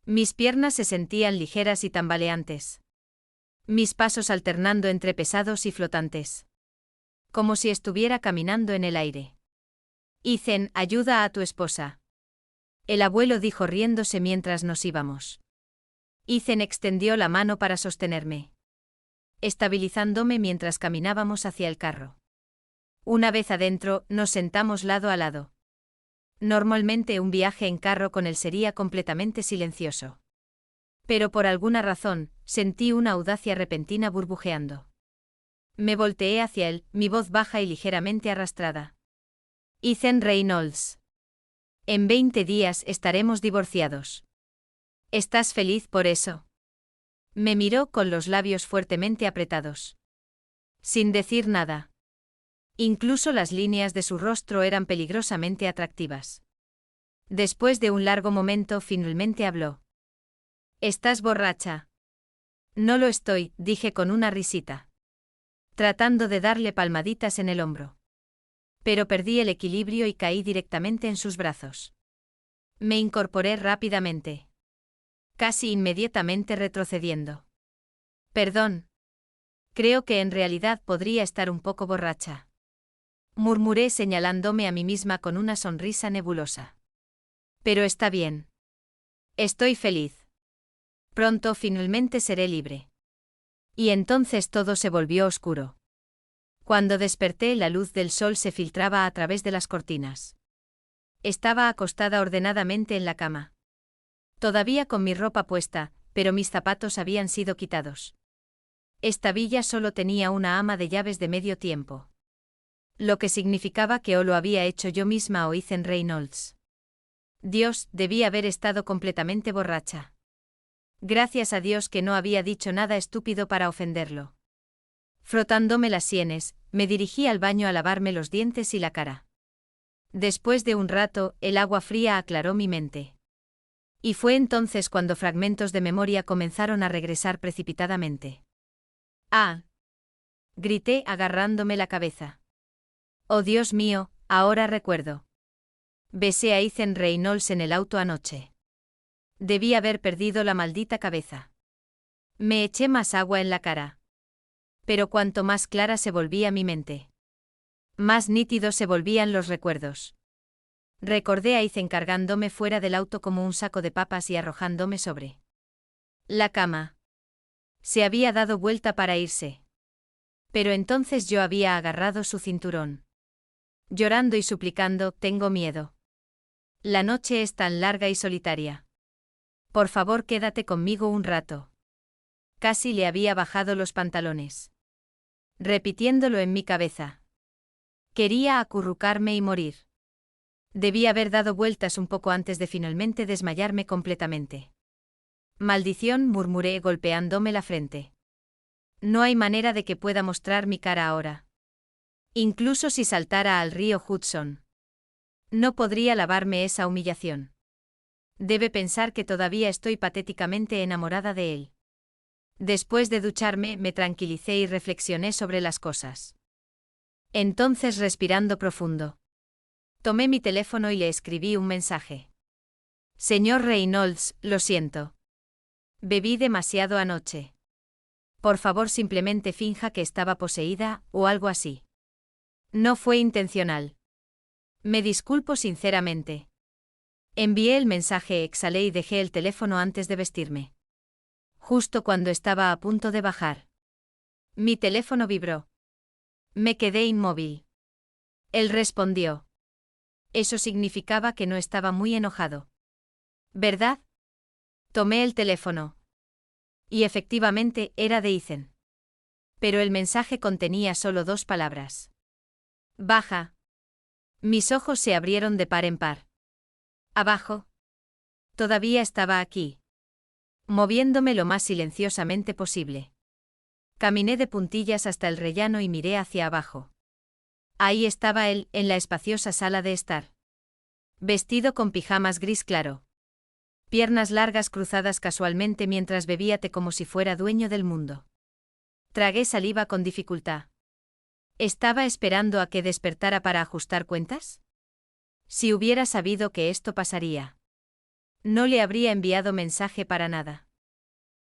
Mis piernas se sentían ligeras y tambaleantes. Mis pasos alternando entre pesados y flotantes. Como si estuviera caminando en el aire. Ethan, ayuda a tu esposa. El abuelo dijo riéndose mientras nos íbamos. Ethan extendió la mano para sostenerme, estabilizándome mientras caminábamos hacia el carro. Una vez adentro, nos sentamos lado a lado. Normalmente un viaje en carro con él sería completamente silencioso. Pero por alguna razón, sentí una audacia repentina burbujeando. Me volteé hacia él, mi voz baja y ligeramente arrastrada. Ethan Reynolds. En 20 días estaremos divorciados. ¿Estás feliz por eso? Me miró con los labios fuertemente apretados. Sin decir nada. Incluso las líneas de su rostro eran peligrosamente atractivas. Después de un largo momento finalmente habló. ¿Estás borracha? No lo estoy, dije con una risita, tratando de darle palmaditas en el hombro. Pero perdí el equilibrio y caí directamente en sus brazos. Me incorporé rápidamente. Casi inmediatamente retrocediendo. Perdón. Creo que en realidad podría estar un poco borracha. Murmuré señalándome a mí misma con una sonrisa nebulosa. Pero está bien. Estoy feliz. Pronto finalmente seré libre. Y entonces todo se volvió oscuro. Cuando desperté, la luz del sol se filtraba a través de las cortinas. Estaba acostada ordenadamente en la cama. Todavía con mi ropa puesta, pero mis zapatos habían sido quitados. Esta villa solo tenía una ama de llaves de medio tiempo. Lo que significaba que o lo había hecho yo misma o Ethan Reynolds. Dios, debí haber estado completamente borracha. Gracias a Dios que no había dicho nada estúpido para ofenderlo. Frotándome las sienes, me dirigí al baño a lavarme los dientes y la cara. Después de un rato, el agua fría aclaró mi mente. Y fue entonces cuando fragmentos de memoria comenzaron a regresar precipitadamente. ¡Ah! Grité agarrándome la cabeza. ¡Oh Dios mío, ahora recuerdo! Besé a Ethan Reynolds en el auto anoche. Debí haber perdido la maldita cabeza. Me eché más agua en la cara. Pero cuanto más clara se volvía mi mente, más nítidos se volvían los recuerdos. Recordé a Ethan cargándome fuera del auto como un saco de papas y arrojándome sobre la cama. Se había dado vuelta para irse. Pero entonces yo había agarrado su cinturón. Llorando y suplicando, tengo miedo. La noche es tan larga y solitaria. Por favor, quédate conmigo un rato. Casi le había bajado los pantalones. Repitiéndolo en mi cabeza. Quería acurrucarme y morir. Debí haber dado vueltas un poco antes de finalmente desmayarme completamente. Maldición, murmuré golpeándome la frente. No hay manera de que pueda mostrar mi cara ahora. Incluso si saltara al río Hudson. No podría lavarme esa humillación. Debe pensar que todavía estoy patéticamente enamorada de él. Después de ducharme, me tranquilicé y reflexioné sobre las cosas. Entonces, respirando profundo, tomé mi teléfono y le escribí un mensaje. Señor Reynolds, lo siento. Bebí demasiado anoche. Por favor, simplemente finja que estaba poseída, o algo así. No fue intencional. Me disculpo sinceramente. Envié el mensaje, exhalé y dejé el teléfono antes de vestirme. Justo cuando estaba a punto de bajar. Mi teléfono vibró. Me quedé inmóvil. Él respondió. Eso significaba que no estaba muy enojado. ¿Verdad? Tomé el teléfono. Y efectivamente, era de Ethan. Pero el mensaje contenía solo 2 palabras. Baja. Mis ojos se abrieron de par en par. Abajo. Todavía estaba aquí. Moviéndome lo más silenciosamente posible. Caminé de puntillas hasta el rellano y miré hacia abajo. Ahí estaba él, en la espaciosa sala de estar. Vestido con pijamas gris claro. Piernas largas cruzadas casualmente mientras bebía té como si fuera dueño del mundo. Tragué saliva con dificultad. ¿Estaba esperando a que despertara para ajustar cuentas? Si hubiera sabido que esto pasaría, no le habría enviado mensaje para nada.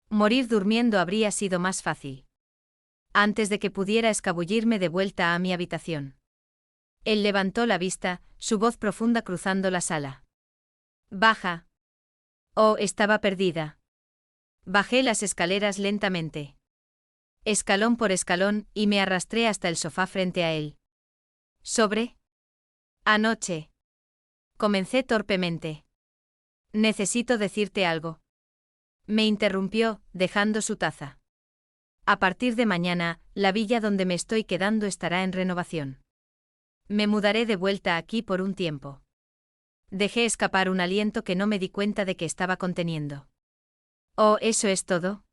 Morir durmiendo habría sido más fácil. Antes de que pudiera escabullirme de vuelta a mi habitación. Él levantó la vista, su voz profunda cruzando la sala. Baja. Oh, estaba perdida. Bajé las escaleras lentamente. Escalón por escalón, y me arrastré hasta el sofá frente a él. ¿Sobre? Anoche. Comencé torpemente. Necesito decirte algo. Me interrumpió, dejando su taza. A partir de mañana, la villa donde me estoy quedando estará en renovación. Me mudaré de vuelta aquí por un tiempo. Dejé escapar un aliento que no me di cuenta de que estaba conteniendo. Oh, ¿eso es todo?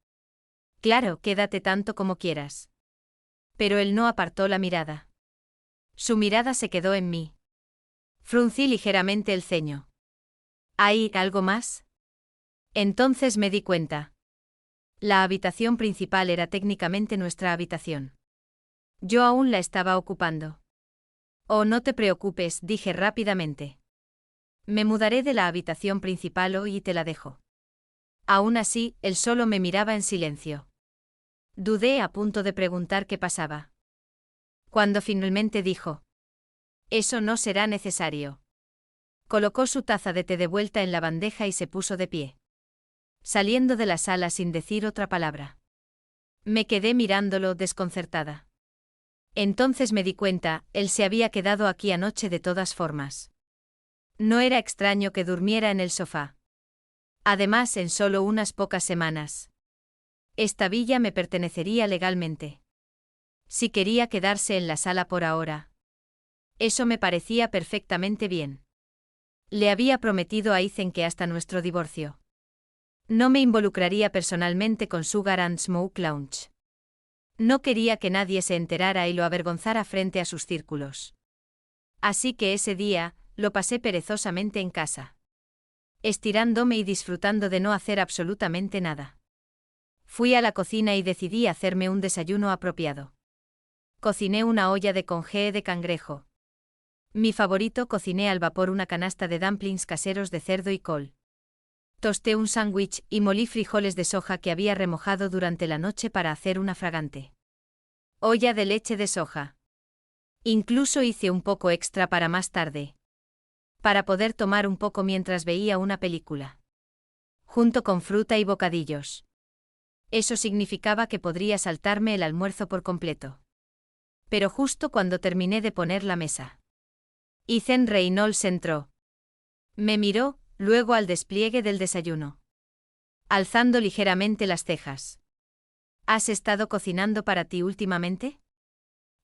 Claro, quédate tanto como quieras. Pero él no apartó la mirada. Su mirada se quedó en mí. Fruncí ligeramente el ceño. ¿Hay algo más? Entonces me di cuenta. La habitación principal era técnicamente nuestra habitación. Yo aún la estaba ocupando. Oh, no te preocupes, dije rápidamente. Me mudaré de la habitación principal hoy y te la dejo. Aún así, él solo me miraba en silencio. Dudé a punto de preguntar qué pasaba. Cuando finalmente dijo: eso no será necesario. Colocó su taza de té de vuelta en la bandeja y se puso de pie. Saliendo de la sala sin decir otra palabra. Me quedé mirándolo desconcertada. Entonces me di cuenta, él se había quedado aquí anoche de todas formas. No era extraño que durmiera en el sofá. Además, en solo unas pocas semanas. Esta villa me pertenecería legalmente. Si quería quedarse en la sala por ahora. Eso me parecía perfectamente bien. Le había prometido a Ethan que hasta nuestro divorcio no me involucraría personalmente con Sugar and Smoke Lounge. No quería que nadie se enterara y lo avergonzara frente a sus círculos. Así que ese día, lo pasé perezosamente en casa. Estirándome y disfrutando de no hacer absolutamente nada. Fui a la cocina y decidí hacerme un desayuno apropiado. Cociné una olla de congé de cangrejo. Mi favorito, cociné al vapor una canasta de dumplings caseros de cerdo y col. Tosté un sándwich y molí frijoles de soja que había remojado durante la noche para hacer una fragante olla de leche de soja. Incluso hice un poco extra para más tarde. Para poder tomar un poco mientras veía una película. Junto con fruta y bocadillos. Eso significaba que podría saltarme el almuerzo por completo. Pero justo cuando terminé de poner la mesa. Ethan Reynolds entró. Me miró, luego al despliegue del desayuno. Alzando ligeramente las cejas. ¿Has estado cocinando para ti últimamente?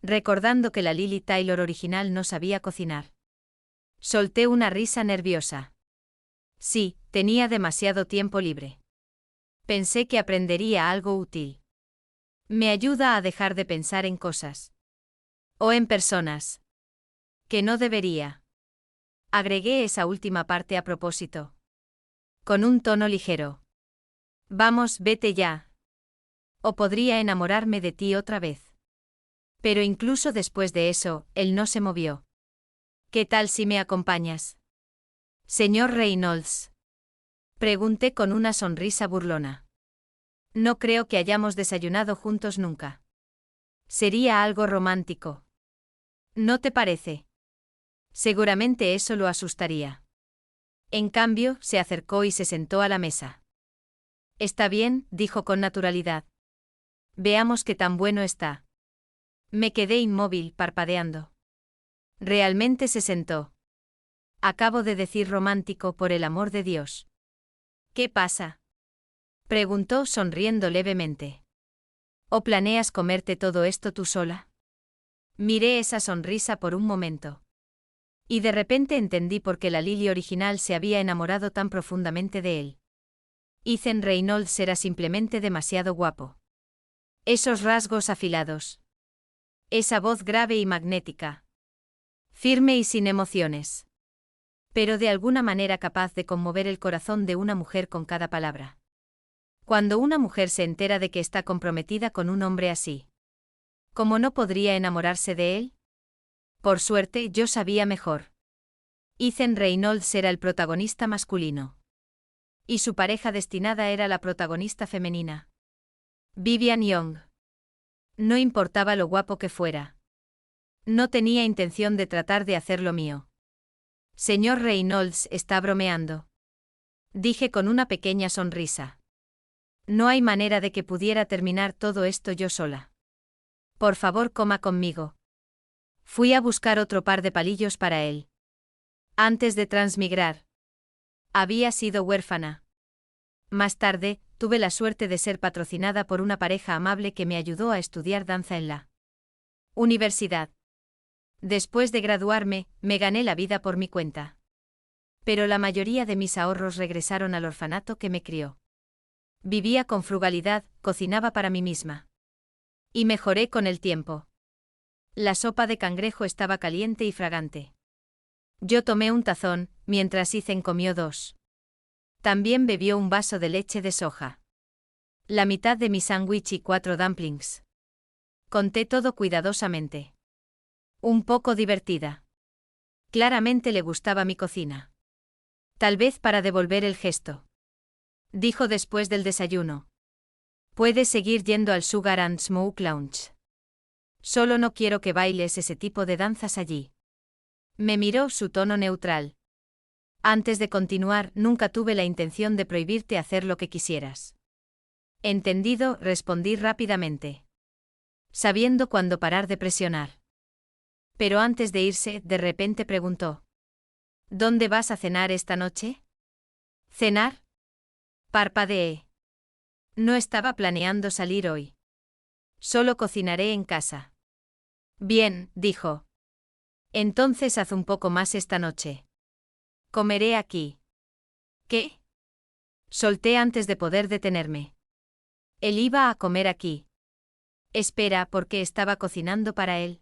Recordando que la Lily Taylor original no sabía cocinar. Solté una risa nerviosa. Sí, tenía demasiado tiempo libre. Pensé que aprendería algo útil. Me ayuda a dejar de pensar en cosas. O en personas. Que no debería. Agregué esa última parte a propósito. Con un tono ligero. Vamos, vete ya. O podría enamorarme de ti otra vez. Pero incluso después de eso, él no se movió. ¿Qué tal si me acompañas? Señor Reynolds. Pregunté con una sonrisa burlona. No creo que hayamos desayunado juntos nunca. Sería algo romántico. ¿No te parece? Seguramente eso lo asustaría. En cambio, se acercó y se sentó a la mesa. Está bien, dijo con naturalidad. Veamos qué tan bueno está. Me quedé inmóvil, parpadeando. Realmente se sentó. Acabo de decir romántico, por el amor de Dios. ¿Qué pasa? Preguntó sonriendo levemente. ¿O planeas comerte todo esto tú sola? Miré esa sonrisa por un momento. Y de repente entendí por qué la Lily original se había enamorado tan profundamente de él. Ethan Reynolds era simplemente demasiado guapo. Esos rasgos afilados. Esa voz grave y magnética. Firme y sin emociones. pero de alguna manera capaz de conmover el corazón de una mujer con cada palabra. Cuando una mujer se entera de que está comprometida con un hombre así, ¿cómo no podría enamorarse de él? Por suerte, yo sabía mejor. Ethan Reynolds era el protagonista masculino. Y su pareja destinada era la protagonista femenina. Vivian Young. No importaba lo guapo que fuera. No tenía intención de tratar de hacer lo mío. Señor Reynolds está bromeando. Dije con una pequeña sonrisa. No hay manera de que pudiera terminar todo esto yo sola. Por favor, coma conmigo. Fui a buscar otro par de palillos para él. Antes de transmigrar. Había sido huérfana. Más tarde, tuve la suerte de ser patrocinada por una pareja amable que me ayudó a estudiar danza en la universidad. Después de graduarme, me gané la vida por mi cuenta. Pero la mayoría de mis ahorros regresaron al orfanato que me crió. Vivía con frugalidad, cocinaba para mí misma. Y mejoré con el tiempo. La sopa de cangrejo estaba caliente y fragante. Yo tomé un tazón, mientras Ethan comió 2. También bebió un vaso de leche de soja. La mitad de mi sándwich y 4 dumplings. Conté todo cuidadosamente. Un poco divertida. Claramente le gustaba mi cocina. Tal vez para devolver el gesto. Dijo después del desayuno. Puedes seguir yendo al Sugar and Smoke Lounge. Solo no quiero que bailes ese tipo de danzas allí. Me miró su tono neutral. Antes de continuar, nunca tuve la intención de prohibirte hacer lo que quisieras. Entendido, respondí rápidamente. Sabiendo cuándo parar de presionar. Pero antes de irse, de repente preguntó. ¿Dónde vas a cenar esta noche? ¿Cenar? Parpadeé. No estaba planeando salir hoy. Solo cocinaré en casa. Bien, dijo. Entonces haz un poco más esta noche. Comeré aquí. ¿Qué? Solté antes de poder detenerme. Él iba a comer aquí. Espera, porque estaba cocinando para él.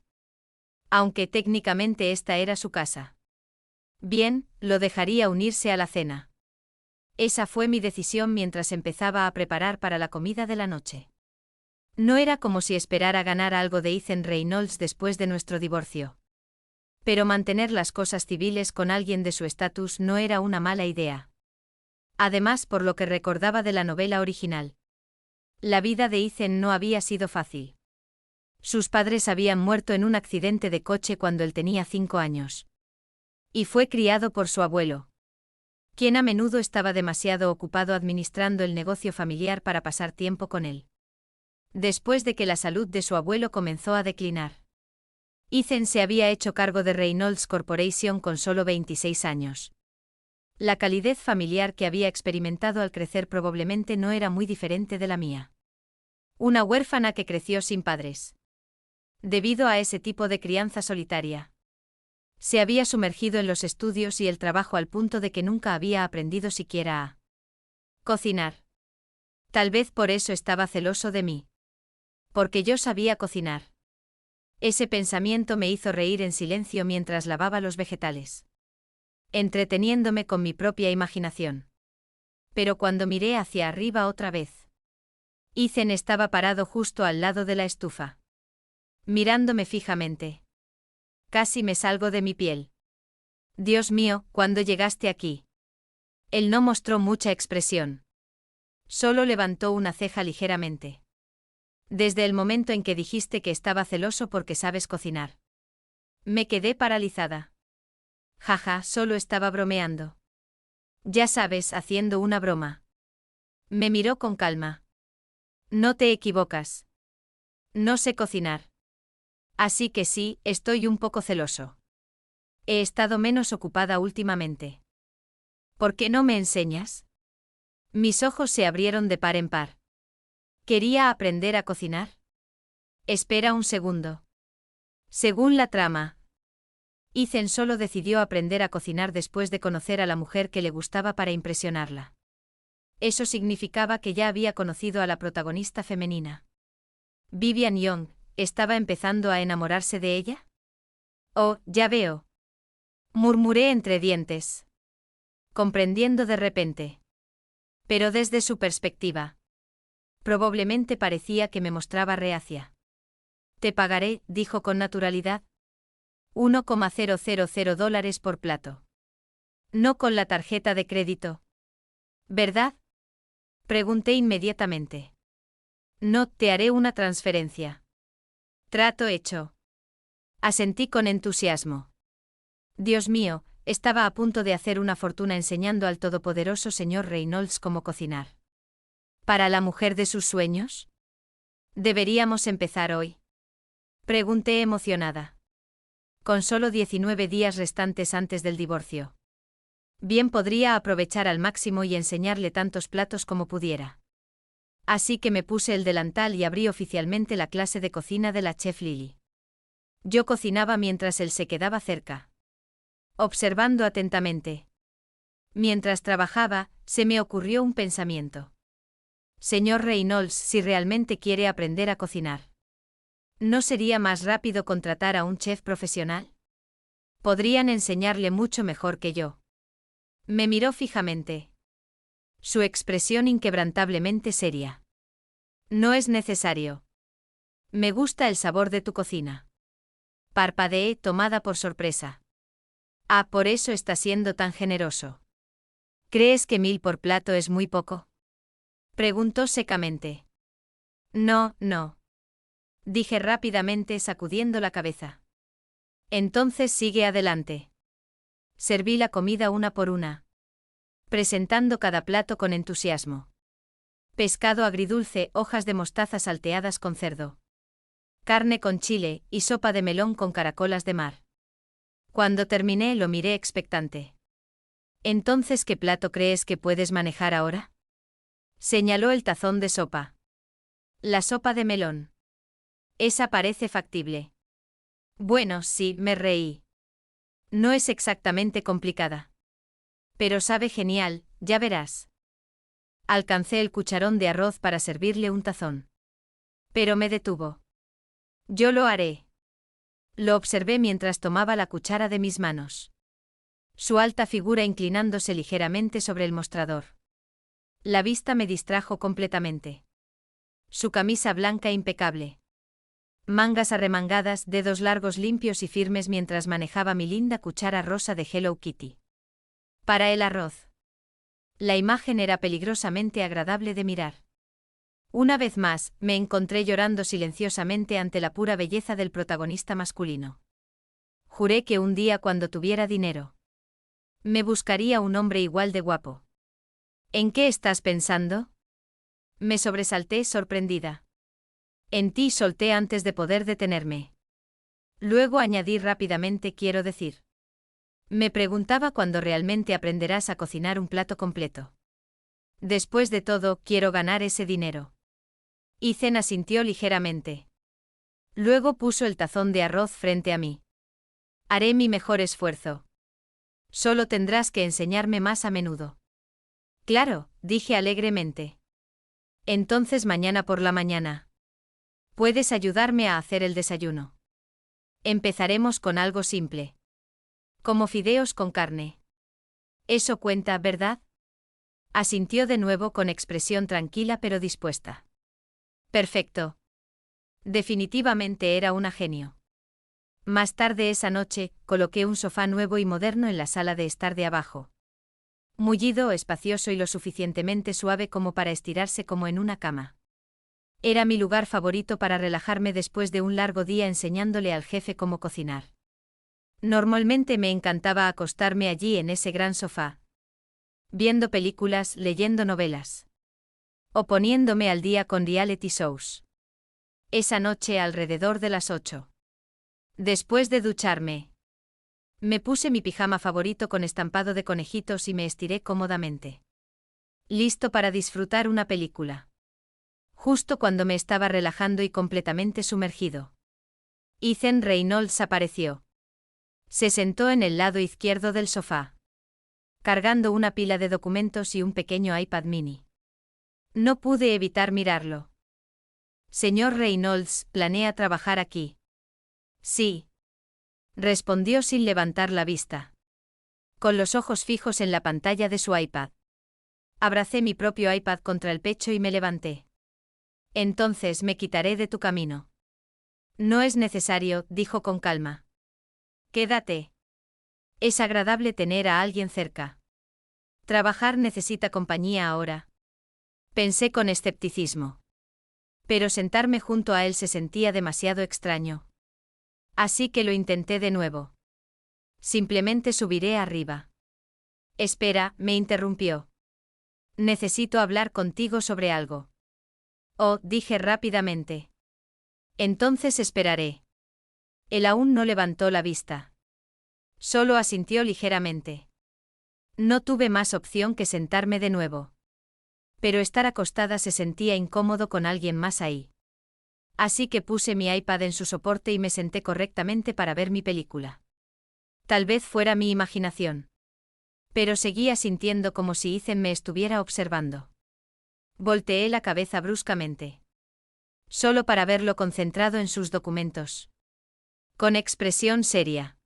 Aunque técnicamente esta era su casa. Bien, lo dejaría unirse a la cena. Esa fue mi decisión mientras empezaba a preparar para la comida de la noche. No era como si esperara ganar algo de Ethan Reynolds después de nuestro divorcio. Pero mantener las cosas civiles con alguien de su estatus no era una mala idea. Además, por lo que recordaba de la novela original. La vida de Ethan no había sido fácil. Sus padres habían muerto en un accidente de coche cuando él tenía 5 años. Y fue criado por su abuelo, quien a menudo estaba demasiado ocupado administrando el negocio familiar para pasar tiempo con él. Después de que la salud de su abuelo comenzó a declinar, Ethan se había hecho cargo de Reynolds Corporation con solo 26 años. La calidez familiar que había experimentado al crecer probablemente no era muy diferente de la mía. Una huérfana que creció sin padres. Debido a ese tipo de crianza solitaria, se había sumergido en los estudios y el trabajo al punto de que nunca había aprendido siquiera a cocinar. Tal vez por eso estaba celoso de mí. Porque yo sabía cocinar. Ese pensamiento me hizo reír en silencio mientras lavaba los vegetales, entreteniéndome con mi propia imaginación. Pero cuando miré hacia arriba otra vez, Ethan estaba parado justo al lado de la estufa, mirándome fijamente. Casi me salgo de mi piel. Dios mío, ¿cuándo llegaste aquí? Él no mostró mucha expresión. Solo levantó una ceja ligeramente. Desde el momento en que dijiste que estaba celoso porque sabes cocinar. Me quedé paralizada. Jaja, solo estaba bromeando. Ya sabes, haciendo una broma. Me miró con calma. No te equivocas. No sé cocinar. Así que sí, estoy un poco celoso. He estado menos ocupada últimamente. ¿Por qué no me enseñas? Mis ojos se abrieron de par en par. ¿Quería aprender a cocinar? Espera un segundo. Según la trama, Ethan solo decidió aprender a cocinar después de conocer a la mujer que le gustaba para impresionarla. Eso significaba que ya había conocido a la protagonista femenina. Vivian Young, ¿estaba empezando a enamorarse de ella? Oh, ya veo. Murmuré entre dientes, comprendiendo de repente. Pero desde su perspectiva. Probablemente parecía que me mostraba reacia. Te pagaré, dijo con naturalidad. $1,000 por plato. No con la tarjeta de crédito. ¿Verdad? Pregunté inmediatamente. No, te haré una transferencia. Trato hecho. Asentí con entusiasmo. Dios mío, estaba a punto de hacer una fortuna enseñando al todopoderoso señor Reynolds cómo cocinar. ¿Para la mujer de sus sueños? ¿Deberíamos empezar hoy? Pregunté emocionada. Con solo 19 días restantes antes del divorcio. Bien podría aprovechar al máximo y enseñarle tantos platos como pudiera. Así que me puse el delantal y abrí oficialmente la clase de cocina de la chef Lily. Yo cocinaba mientras él se quedaba cerca, observando atentamente. Mientras trabajaba, se me ocurrió un pensamiento. Señor Reynolds, si realmente quiere aprender a cocinar, ¿no sería más rápido contratar a un chef profesional? Podrían enseñarle mucho mejor que yo. Me miró fijamente. Su expresión inquebrantablemente seria. No es necesario. Me gusta el sabor de tu cocina. Parpadeé, tomada por sorpresa. Ah, por eso está siendo tan generoso. ¿Crees que 1000 por plato es muy poco? Preguntó secamente. No, no. Dije rápidamente sacudiendo la cabeza. Entonces sigue adelante. Serví la comida una por una, presentando cada plato con entusiasmo. Pescado agridulce, hojas de mostaza salteadas con cerdo, carne con chile y sopa de melón con caracolas de mar. Cuando terminé lo miré expectante. ¿Entonces qué plato crees que puedes manejar ahora? Señaló el tazón de sopa. La sopa de melón. Esa parece factible. Bueno, sí, me reí. No es exactamente complicada. Pero sabe genial, ya verás. Alcancé el cucharón de arroz para servirle un tazón. Pero me detuvo. Yo lo haré. Lo observé mientras tomaba la cuchara de mis manos. Su alta figura inclinándose ligeramente sobre el mostrador. La vista me distrajo completamente. Su camisa blanca impecable. Mangas arremangadas, dedos largos limpios y firmes mientras manejaba mi linda cuchara rosa de Hello Kitty. Para el arroz. La imagen era peligrosamente agradable de mirar. Una vez más, me encontré llorando silenciosamente ante la pura belleza del protagonista masculino. Juré que un día cuando tuviera dinero, me buscaría un hombre igual de guapo. ¿En qué estás pensando? Me sobresalté sorprendida. En ti, solté antes de poder detenerme. Luego añadí rápidamente, quiero decir. Me preguntaba cuándo realmente aprenderás a cocinar un plato completo. Después de todo, quiero ganar ese dinero. Ethan asintió ligeramente. Luego puso el tazón de arroz frente a mí. Haré mi mejor esfuerzo. Solo tendrás que enseñarme más a menudo. Claro, dije alegremente. Entonces mañana por la mañana. Puedes ayudarme a hacer el desayuno. Empezaremos con algo simple. Como fideos con carne. Eso cuenta, ¿verdad? Asintió de nuevo con expresión tranquila pero dispuesta. Perfecto. Definitivamente era una genio. Más tarde esa noche, coloqué un sofá nuevo y moderno en la sala de estar de abajo. Mullido, espacioso y lo suficientemente suave como para estirarse como en una cama. Era mi lugar favorito para relajarme después de un largo día enseñándole al jefe cómo cocinar. Normalmente me encantaba acostarme allí en ese gran sofá, viendo películas, leyendo novelas, o poniéndome al día con reality shows. Esa noche alrededor de las 8. Después de ducharme, me puse mi pijama favorito con estampado de conejitos y me estiré cómodamente. Listo para disfrutar una película. Justo cuando me estaba relajando y completamente sumergido, Ethan Reynolds apareció. Se sentó en el lado izquierdo del sofá, cargando una pila de documentos y un pequeño iPad mini. No pude evitar mirarlo. Señor Reynolds, ¿planea trabajar aquí? Sí. Respondió sin levantar la vista. con los ojos fijos en la pantalla de su iPad. Abracé mi propio iPad contra el pecho y me levanté. Entonces me quitaré de tu camino. No es necesario, dijo con calma. Quédate. Es agradable tener a alguien cerca. Trabajar necesita compañía ahora. Pensé con escepticismo. Pero sentarme junto a él se sentía demasiado extraño. Así que lo intenté de nuevo. Simplemente subiré arriba. Espera, me interrumpió. Necesito hablar contigo sobre algo. Oh, dije rápidamente. Entonces esperaré. Él aún no levantó la vista. Solo asintió ligeramente. No tuve más opción que sentarme de nuevo. Pero estar acostada se sentía incómodo con alguien más ahí. Así que puse mi iPad en su soporte y me senté correctamente para ver mi película. Tal vez fuera mi imaginación. Pero seguía sintiendo como si Ethan me estuviera observando. Volteé la cabeza bruscamente. Solo para verlo concentrado en sus documentos. Con expresión seria.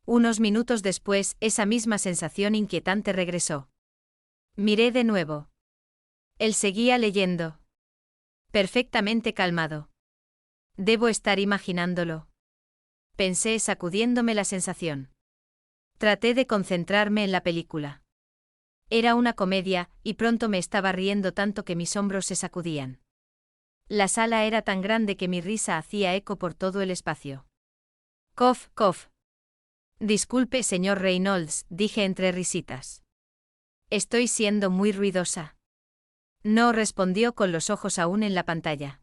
Unos minutos después, esa misma sensación inquietante regresó. Miré de nuevo. Él seguía leyendo. Perfectamente calmado. Debo estar imaginándolo. Pensé sacudiéndome la sensación. Traté de concentrarme en la película. Era una comedia, y pronto me estaba riendo tanto que mis hombros se sacudían. La sala era tan grande que mi risa hacía eco por todo el espacio. Cof, cof. Disculpe, señor Reynolds, dije entre risitas. Estoy siendo muy ruidosa. No respondió con los ojos aún en la pantalla.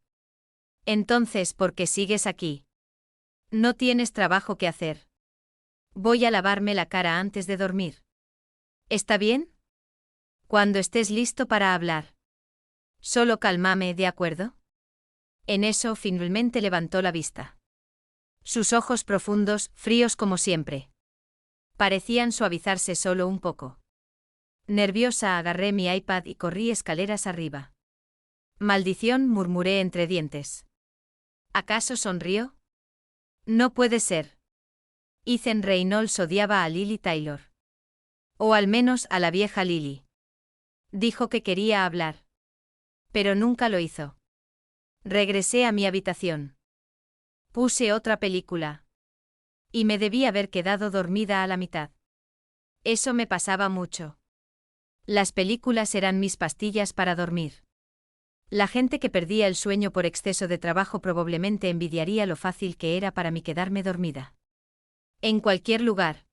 Entonces, ¿por qué sigues aquí? No tienes trabajo que hacer. Voy a lavarme la cara antes de dormir. ¿Está bien? Cuando estés listo para hablar. Solo cálmame, ¿de acuerdo? En eso finalmente levantó la vista. Sus ojos profundos, fríos como siempre. Parecían suavizarse solo un poco. Nerviosa agarré mi iPad y corrí escaleras arriba. Maldición, murmuré entre dientes. ¿Acaso sonrió? No puede ser. Ethan Reynolds odiaba a Lily Taylor. O al menos a la vieja Lily. Dijo que quería hablar. Pero nunca lo hizo. Regresé a mi habitación. Puse otra película. Y me debí haber quedado dormida a la mitad. Eso me pasaba mucho. Las películas eran mis pastillas para dormir. La gente que perdía el sueño por exceso de trabajo probablemente envidiaría lo fácil que era para mí quedarme dormida. En cualquier lugar.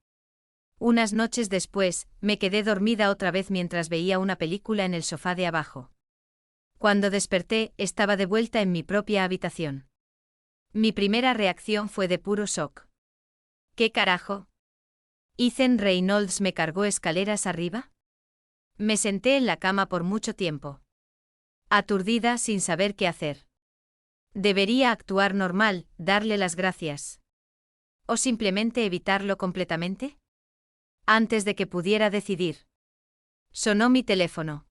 Unas noches después, me quedé dormida otra vez mientras veía una película en el sofá de abajo. Cuando desperté, estaba de vuelta en mi propia habitación. Mi primera reacción fue de puro shock. ¿Qué carajo? ¿Ethan Reynolds me cargó escaleras arriba? Me senté en la cama por mucho tiempo. Aturdida sin saber qué hacer. ¿Debería actuar normal, darle las gracias? ¿O simplemente evitarlo completamente? Antes de que pudiera decidir. Sonó mi teléfono.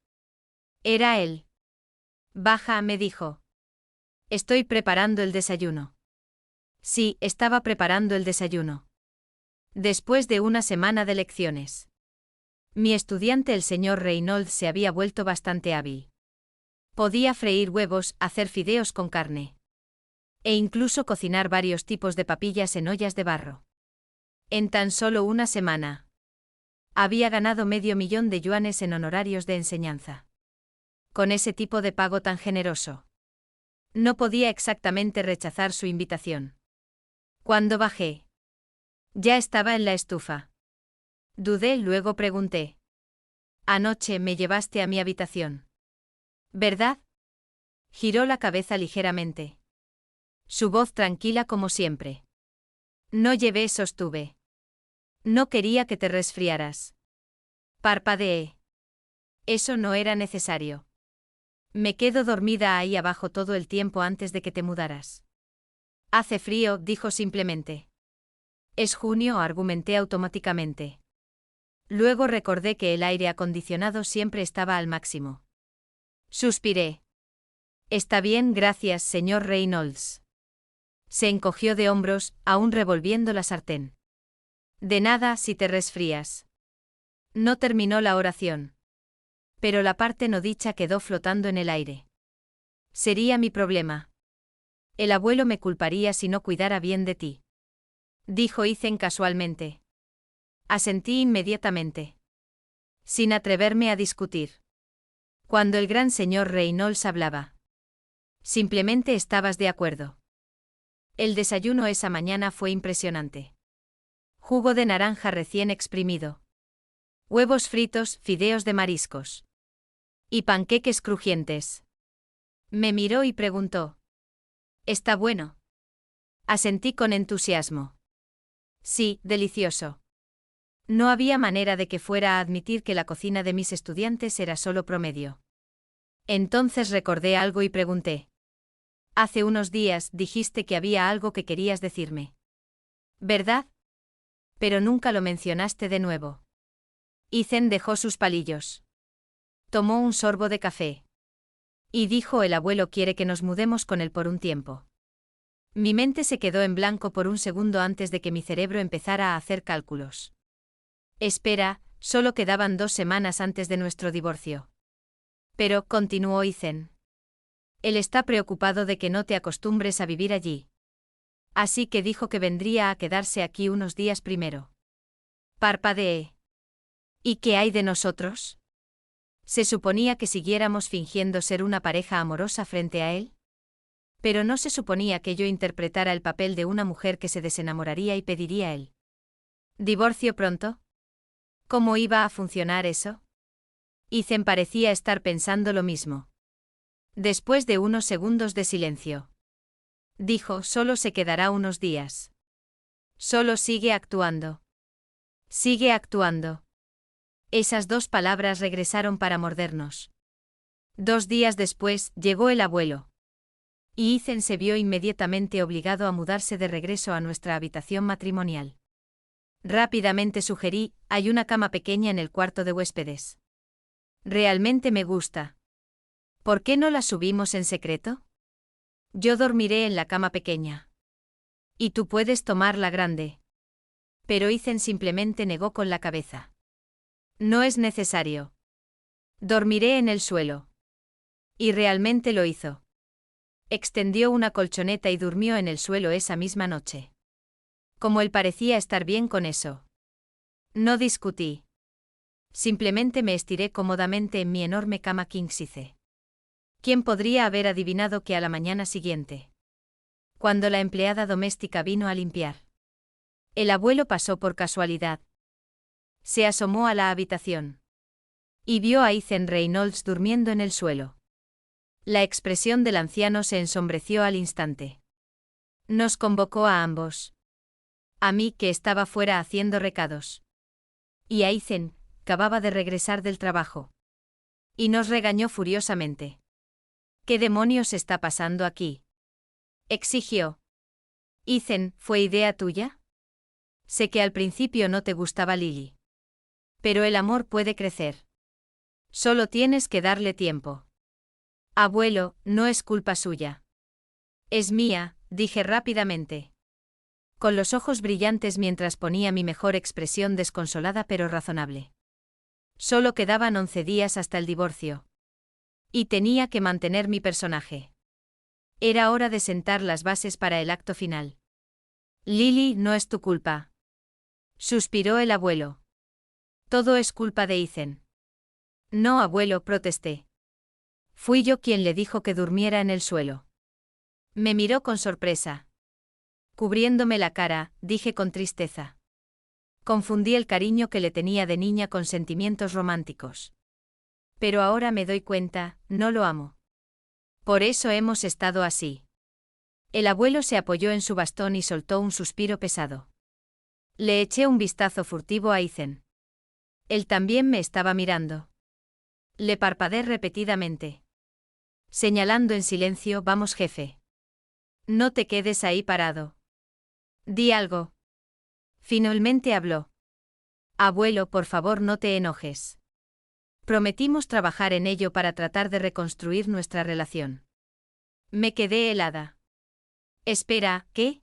Era él. Baja, me dijo. Estoy preparando el desayuno. Sí, estaba preparando el desayuno. Después de una semana de lecciones. Mi estudiante, el señor Reynolds, se había vuelto bastante hábil. Podía freír huevos, hacer fideos con carne. E incluso cocinar varios tipos de papillas en ollas de barro. En tan solo una semana. Había ganado $500,000 en honorarios de enseñanza. Con ese tipo de pago tan generoso. No podía exactamente rechazar su invitación. Cuando bajé. Ya estaba en la estufa. Dudé, luego pregunté. Anoche me llevaste a mi habitación. ¿Verdad? Giró la cabeza ligeramente. Su voz tranquila como siempre. No llevé, sostuve. No quería que te resfriaras. Parpadeé. Eso no era necesario. Me quedo dormida ahí abajo todo el tiempo antes de que te mudaras. Hace frío, dijo simplemente. Es junio, argumenté automáticamente. Luego recordé que el aire acondicionado siempre estaba al máximo. Suspiré. Está bien, gracias, señor Reynolds. Se encogió de hombros, aún revolviendo la sartén. De nada si te resfrías. No terminó la oración. Pero la parte no dicha quedó flotando en el aire. Sería mi problema. El abuelo me culparía si no cuidara bien de ti. Dijo Ethan casualmente. Asentí inmediatamente. Sin atreverme a discutir. Cuando el gran señor Reynolds hablaba. Simplemente estabas de acuerdo. El desayuno esa mañana fue impresionante. Jugo de naranja recién exprimido. Huevos fritos, fideos de mariscos. Y panqueques crujientes. Me miró y preguntó. ¿Está bueno? Asentí con entusiasmo. Sí, delicioso. No había manera de que fuera a admitir que la cocina de mis estudiantes era solo promedio. Entonces recordé algo y pregunté. Hace unos días dijiste que había algo que querías decirme. ¿Verdad? Pero nunca lo mencionaste de nuevo. Ethan dejó sus palillos. Tomó un sorbo de café. Y dijo: el abuelo quiere que nos mudemos con él por un tiempo. Mi mente se quedó en blanco por un segundo antes de que mi cerebro empezara a hacer cálculos. Espera, solo quedaban 2 semanas antes de nuestro divorcio. Pero, continuó Ethan. Él está preocupado de que no te acostumbres a vivir allí. Así que dijo que vendría a quedarse aquí unos días primero. Parpadeé. ¿Y qué hay de nosotros? ¿Se suponía que siguiéramos fingiendo ser una pareja amorosa frente a él? Pero no se suponía que yo interpretara el papel de una mujer que se desenamoraría y pediría él. ¿Divorcio pronto? ¿Cómo iba a funcionar eso? Ethan parecía estar pensando lo mismo. Después de unos segundos de silencio. Dijo: solo se quedará unos días. Solo sigue actuando. Sigue actuando. Esas 2 palabras regresaron para mordernos. 2 días después, llegó el abuelo. Y Ethan se vio inmediatamente obligado a mudarse de regreso a nuestra habitación matrimonial. Rápidamente sugerí: hay una cama pequeña en el cuarto de huéspedes. Realmente me gusta. ¿Por qué no la subimos en secreto? Yo dormiré en la cama pequeña. Y tú puedes tomar la grande. Pero Ethan simplemente negó con la cabeza. No es necesario. Dormiré en el suelo. Y realmente lo hizo. Extendió una colchoneta y durmió en el suelo esa misma noche. Como él parecía estar bien con eso. No discutí. Simplemente me estiré cómodamente en mi enorme cama king size. ¿Quién podría haber adivinado que a la mañana siguiente, cuando la empleada doméstica vino a limpiar, el abuelo pasó por casualidad? Se asomó a la habitación. Y vio a Ethan Reynolds durmiendo en el suelo. La expresión del anciano se ensombreció al instante. Nos convocó a ambos. A mí, que estaba fuera haciendo recados. Y a Ethan, que acababa de regresar del trabajo. Y nos regañó furiosamente. ¿Qué demonios está pasando aquí? Exigió. Ethan, ¿fue idea tuya? Sé que al principio no te gustaba Lily. Pero el amor puede crecer. Solo tienes que darle tiempo. Abuelo, no es culpa suya. Es mía, dije rápidamente. Con los ojos brillantes mientras ponía mi mejor expresión desconsolada pero razonable. Solo quedaban 11 días hasta el divorcio. Y tenía que mantener mi personaje. Era hora de sentar las bases para el acto final. Lily, no es tu culpa. Suspiró el abuelo. Todo es culpa de Ethan. No, abuelo, protesté. Fui yo quien le dijo que durmiera en el suelo. Me miró con sorpresa. Cubriéndome la cara, dije con tristeza. Confundí el cariño que le tenía de niña con sentimientos románticos. Pero ahora me doy cuenta, no lo amo. Por eso hemos estado así. El abuelo se apoyó en su bastón y soltó un suspiro pesado. Le eché un vistazo furtivo a Ethan. Él también me estaba mirando. Le parpadeé repetidamente. Señalando en silencio: vamos, jefe. No te quedes ahí parado. Di algo. Finalmente habló. Abuelo, por favor, no te enojes. Prometimos trabajar en ello para tratar de reconstruir nuestra relación. Me quedé helada. Espera, ¿qué?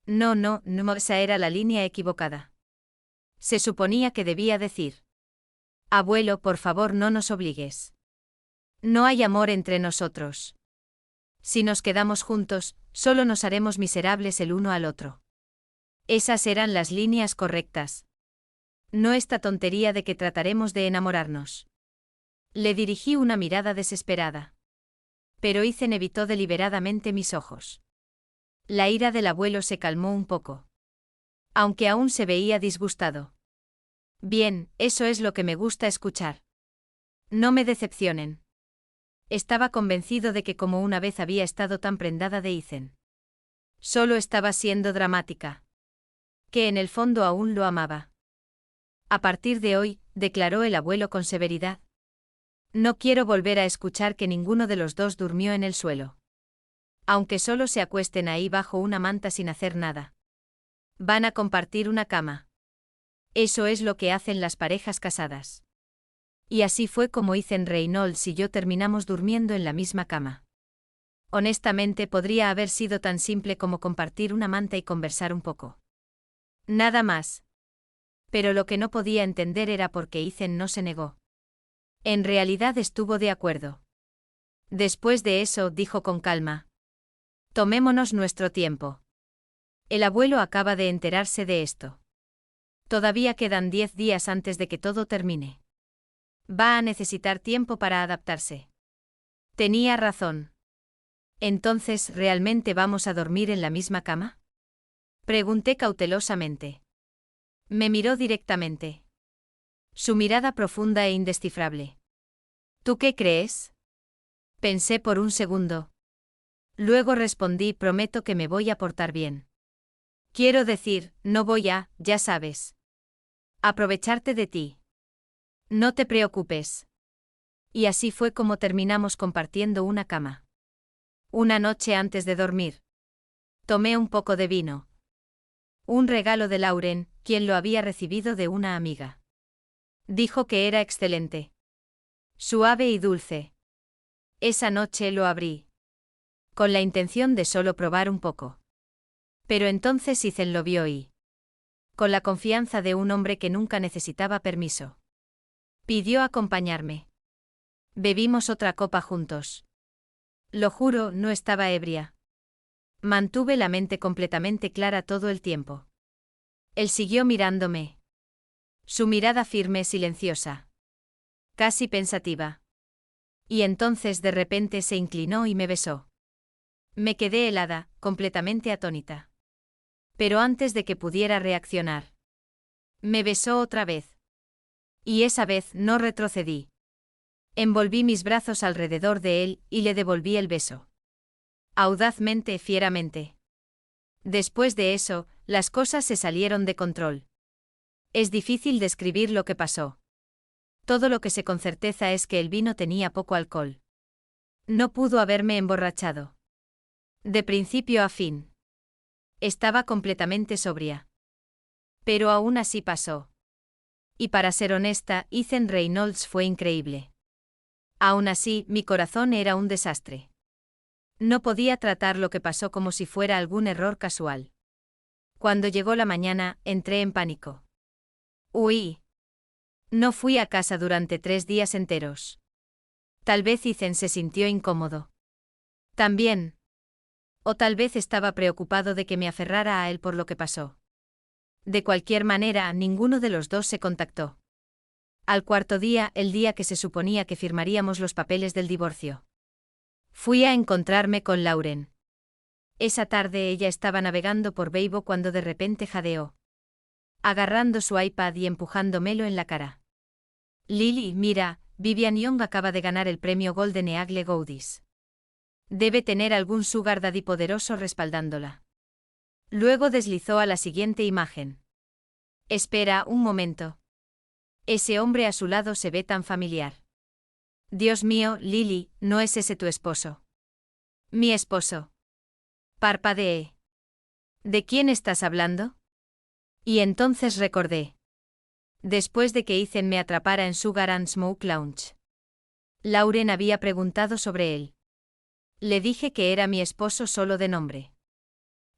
No, esa era la línea equivocada. Se suponía que debía decir. Abuelo, por favor, no nos obligues. No hay amor entre nosotros. Si nos quedamos juntos, solo nos haremos miserables el uno al otro. Esas eran las líneas correctas. No esta tontería de que trataremos de enamorarnos. Le dirigí una mirada desesperada. Pero Ethan evitó deliberadamente mis ojos. La ira del abuelo se calmó un poco. Aunque aún se veía disgustado. Bien, eso es lo que me gusta escuchar. No me decepcionen. Estaba convencido de que como una vez había estado tan prendada de Ethan. Solo estaba siendo dramática. Que en el fondo aún lo amaba. A partir de hoy, declaró el abuelo con severidad. No quiero volver a escuchar que ninguno de los dos durmió en el suelo. Aunque solo se acuesten ahí bajo una manta sin hacer nada. Van a compartir una cama. Eso es lo que hacen las parejas casadas. Y así fue como Ethan Reynolds y yo terminamos durmiendo en la misma cama. Honestamente podría haber sido tan simple como compartir una manta y conversar un poco. Nada más. Pero lo que no podía entender era por qué Ethan no se negó. En realidad estuvo de acuerdo. Después de eso, dijo con calma. Tomémonos nuestro tiempo. El abuelo acaba de enterarse de esto. Todavía quedan 10 días antes de que todo termine. Va a necesitar tiempo para adaptarse. Tenía razón. Entonces, ¿realmente vamos a dormir en la misma cama? Pregunté cautelosamente. Me miró directamente. Su mirada profunda e indescifrable. ¿Tú qué crees? Pensé por un segundo. Luego respondí, prometo que me voy a portar bien. Quiero decir, no voy a, ya sabes. Aprovecharte de ti. No te preocupes. Y así fue como terminamos compartiendo una cama. Una noche antes de dormir. Tomé un poco de vino. Un regalo de Lauren, quien lo había recibido de una amiga. Dijo que era excelente. Suave y dulce. Esa noche lo abrí. Con la intención de solo probar un poco. Pero entonces Ethan lo vio y, con la confianza de un hombre que nunca necesitaba permiso, pidió acompañarme. Bebimos otra copa juntos. Lo juro, no estaba ebria. Mantuve la mente completamente clara todo el tiempo. Él siguió mirándome. Su mirada firme, silenciosa. Casi pensativa. Y entonces de repente se inclinó y me besó. Me quedé helada, completamente atónita. Pero antes de que pudiera reaccionar, me besó otra vez. Y esa vez no retrocedí. Envolví mis brazos alrededor de él y le devolví el beso. Audazmente, fieramente. Después de eso, las cosas se salieron de control. Es difícil describir lo que pasó. Todo lo que sé con certeza es que el vino tenía poco alcohol. No pudo haberme emborrachado. De principio a fin. Estaba completamente sobria. Pero aún así pasó. Y para ser honesta, Ethan Reynolds fue increíble. Aún así, mi corazón era un desastre. No podía tratar lo que pasó como si fuera algún error casual. Cuando llegó la mañana, entré en pánico. Huí. No fui a casa durante 3 días enteros. Tal vez Ethan se sintió incómodo. También. O tal vez estaba preocupado de que me aferrara a él por lo que pasó. De cualquier manera, ninguno de los dos se contactó. Al cuarto día, el día que se suponía que firmaríamos los papeles del divorcio, fui a encontrarme con Lauren. Esa tarde ella estaba navegando por Weibo cuando de repente jadeó, agarrando su iPad y empujándomelo en la cara. Lily, mira, Vivian Young acaba de ganar el premio Golden Eagle Goodies. Debe tener algún sugar daddy poderoso respaldándola. Luego deslizó a la siguiente imagen. Espera un momento. Ese hombre a su lado se ve tan familiar. Dios mío, Lily, ¿no es ese tu esposo? Mi esposo. Parpadeé. ¿De quién estás hablando? Y entonces recordé. Después de que Ethan me atrapara en Sugar and Smoke Lounge, Lauren había preguntado sobre él. Le dije que era mi esposo solo de nombre.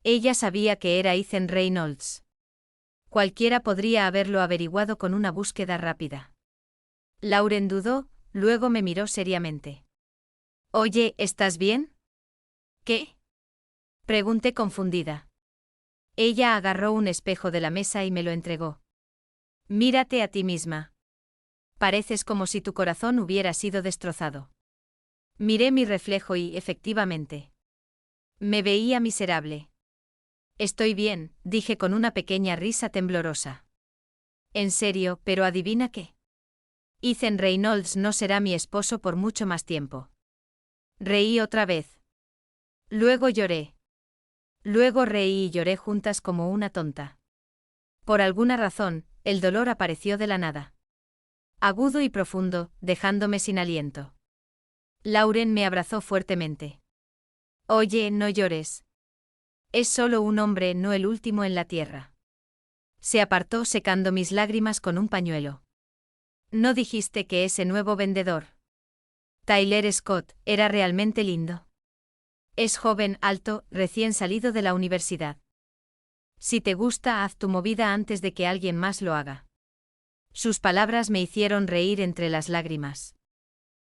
Ella sabía que era Ethan Reynolds. Cualquiera podría haberlo averiguado con una búsqueda rápida. Lauren dudó, luego me miró seriamente. Oye, ¿estás bien? ¿Qué? Pregunté confundida. Ella agarró un espejo de la mesa y me lo entregó. Mírate a ti misma. Pareces como si tu corazón hubiera sido destrozado. Miré mi reflejo y, efectivamente, me veía miserable. Estoy bien, dije con una pequeña risa temblorosa. En serio, pero adivina qué. Ethan Reynolds no será mi esposo por mucho más tiempo. Reí otra vez. Luego lloré. Luego reí y lloré juntas como una tonta. Por alguna razón, el dolor apareció de la nada. Agudo y profundo, dejándome sin aliento. Lauren me abrazó fuertemente. Oye, no llores. Es solo un hombre, no el último en la tierra. Se apartó secando mis lágrimas con un pañuelo. ¿No dijiste que ese nuevo vendedor, Tyler Scott, era realmente lindo? Es joven, alto, recién salido de la universidad. Si te gusta, haz tu movida antes de que alguien más lo haga. Sus palabras me hicieron reír entre las lágrimas.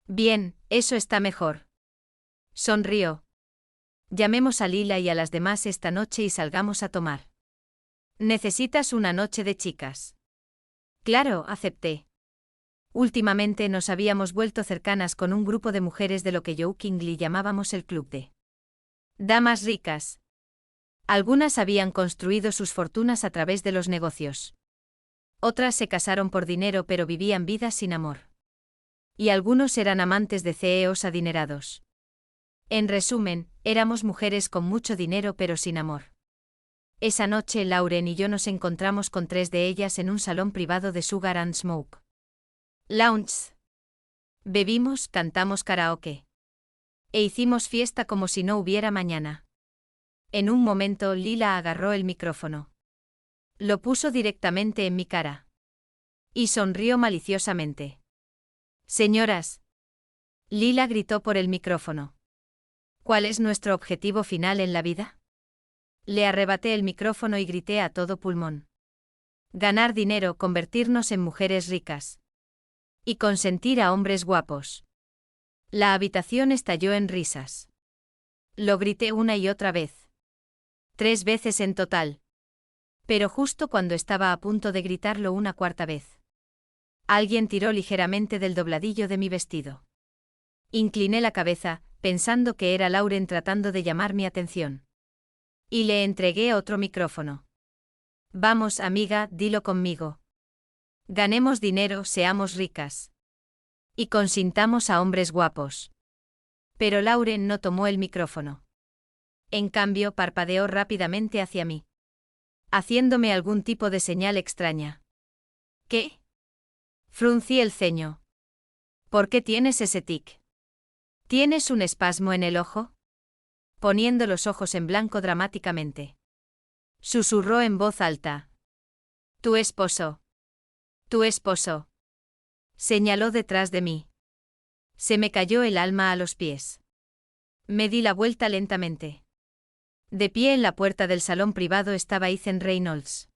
Bien, eso está mejor. Sonrió. Llamemos a Lila y a las demás esta noche y salgamos a tomar. ¿Necesitas una noche de chicas? Claro, acepté. Últimamente nos habíamos vuelto cercanas con un grupo de mujeres de lo que Joe Kingley llamábamos el club de damas ricas. Algunas habían construido sus fortunas a través de los negocios. Otras se casaron por dinero pero vivían vidas sin amor. Y algunos eran amantes de CEOs adinerados. En resumen, éramos mujeres con mucho dinero pero sin amor. Esa noche Lauren y yo nos encontramos con 3 de ellas en un salón privado de Sugar and Smoke Lounge. Bebimos, cantamos karaoke. E hicimos fiesta como si no hubiera mañana. En un momento Lila agarró el micrófono. Lo puso directamente en mi cara. Y sonrió maliciosamente. Señoras. Lila gritó por el micrófono. ¿Cuál es nuestro objetivo final en la vida? Le arrebaté el micrófono y grité a todo pulmón. Ganar dinero, convertirnos en mujeres ricas. Y consentir a hombres guapos. La habitación estalló en risas. Lo grité una y otra vez. 3 veces en total. Pero justo cuando estaba a punto de gritarlo una 4ª vez, alguien tiró ligeramente del dobladillo de mi vestido. Incliné la cabeza, pensando que era Lauren tratando de llamar mi atención. Y le entregué otro micrófono. Vamos, amiga, dilo conmigo. Ganemos dinero, seamos ricas. Y consintamos a hombres guapos. Pero Lauren no tomó el micrófono. En cambio, parpadeó rápidamente hacia mí, haciéndome algún tipo de señal extraña. ¿Qué? Fruncí el ceño. ¿Por qué tienes ese tic? ¿Tienes un espasmo en el ojo? Poniendo los ojos en blanco dramáticamente. Susurró en voz alta. Tu esposo. Tu esposo. Señaló detrás de mí. Se me cayó el alma a los pies. Me di la vuelta lentamente. De pie en la puerta del salón privado estaba Ethan Reynolds.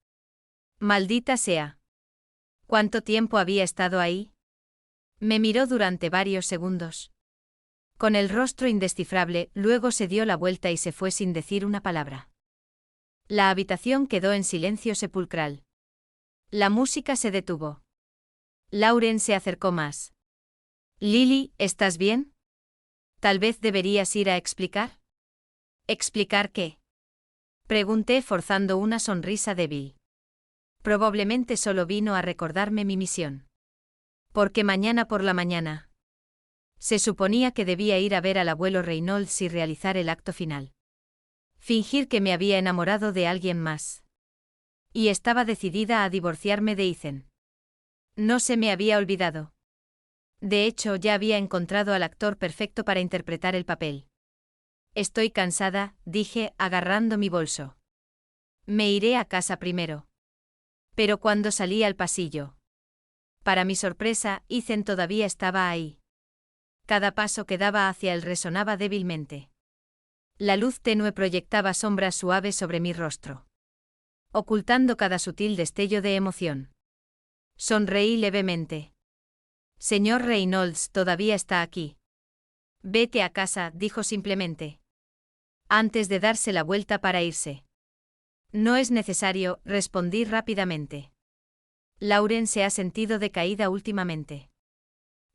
Maldita sea. ¿Cuánto tiempo había estado ahí? Me miró durante varios segundos. Con el rostro indescifrable, luego se dio la vuelta y se fue sin decir una palabra. La habitación quedó en silencio sepulcral. La música se detuvo. Lauren se acercó más. Lily, ¿estás bien? Tal vez deberías ir a explicar. ¿Explicar qué? Pregunté forzando una sonrisa débil. Probablemente solo vino a recordarme mi misión. Porque mañana por la mañana se suponía que debía ir a ver al abuelo Reynolds y realizar el acto final. Fingir que me había enamorado de alguien más. Y estaba decidida a divorciarme de Ethan. No se me había olvidado. De hecho, ya había encontrado al actor perfecto para interpretar el papel. Estoy cansada, dije, agarrando mi bolso. Me iré a casa primero. Pero cuando salí al pasillo, para mi sorpresa, Ethan todavía estaba ahí. Cada paso que daba hacia él resonaba débilmente. La luz tenue proyectaba sombras suaves sobre mi rostro, ocultando cada sutil destello de emoción. Sonreí levemente. Señor Reynolds todavía está aquí. Vete a casa, dijo simplemente. Antes de darse la vuelta para irse. No es necesario, respondí rápidamente. Lauren se ha sentido decaída últimamente.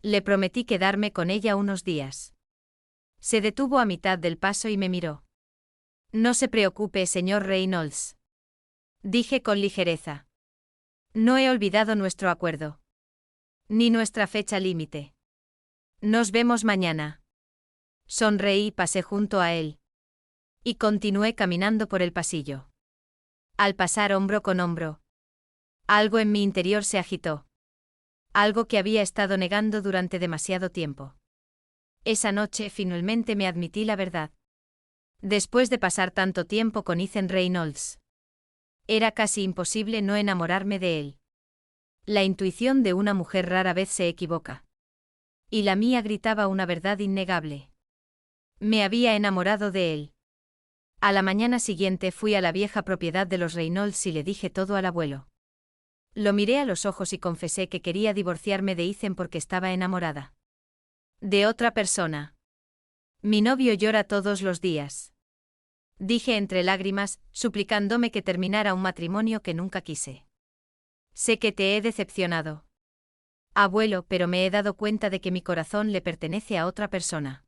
Le prometí quedarme con ella unos días. Se detuvo a mitad del paso y me miró. No se preocupe, señor Reynolds. Dije con ligereza. No he olvidado nuestro acuerdo. Ni nuestra fecha límite. Nos vemos mañana. Sonreí y pasé junto a él. Y continué caminando por el pasillo. Al pasar hombro con hombro, algo en mi interior se agitó. Algo que había estado negando durante demasiado tiempo. Esa noche finalmente me admití la verdad. Después de pasar tanto tiempo con Ethan Reynolds, era casi imposible no enamorarme de él. La intuición de una mujer rara vez se equivoca. Y la mía gritaba una verdad innegable. Me había enamorado de él. A la mañana siguiente fui a la vieja propiedad de los Reynolds y le dije todo al abuelo. Lo miré a los ojos y confesé que quería divorciarme de Ethan porque estaba enamorada. De otra persona. Mi novio llora todos los días. Dije entre lágrimas, suplicándome que terminara un matrimonio que nunca quise. Sé que te he decepcionado, abuelo, pero me he dado cuenta de que mi corazón le pertenece a otra persona.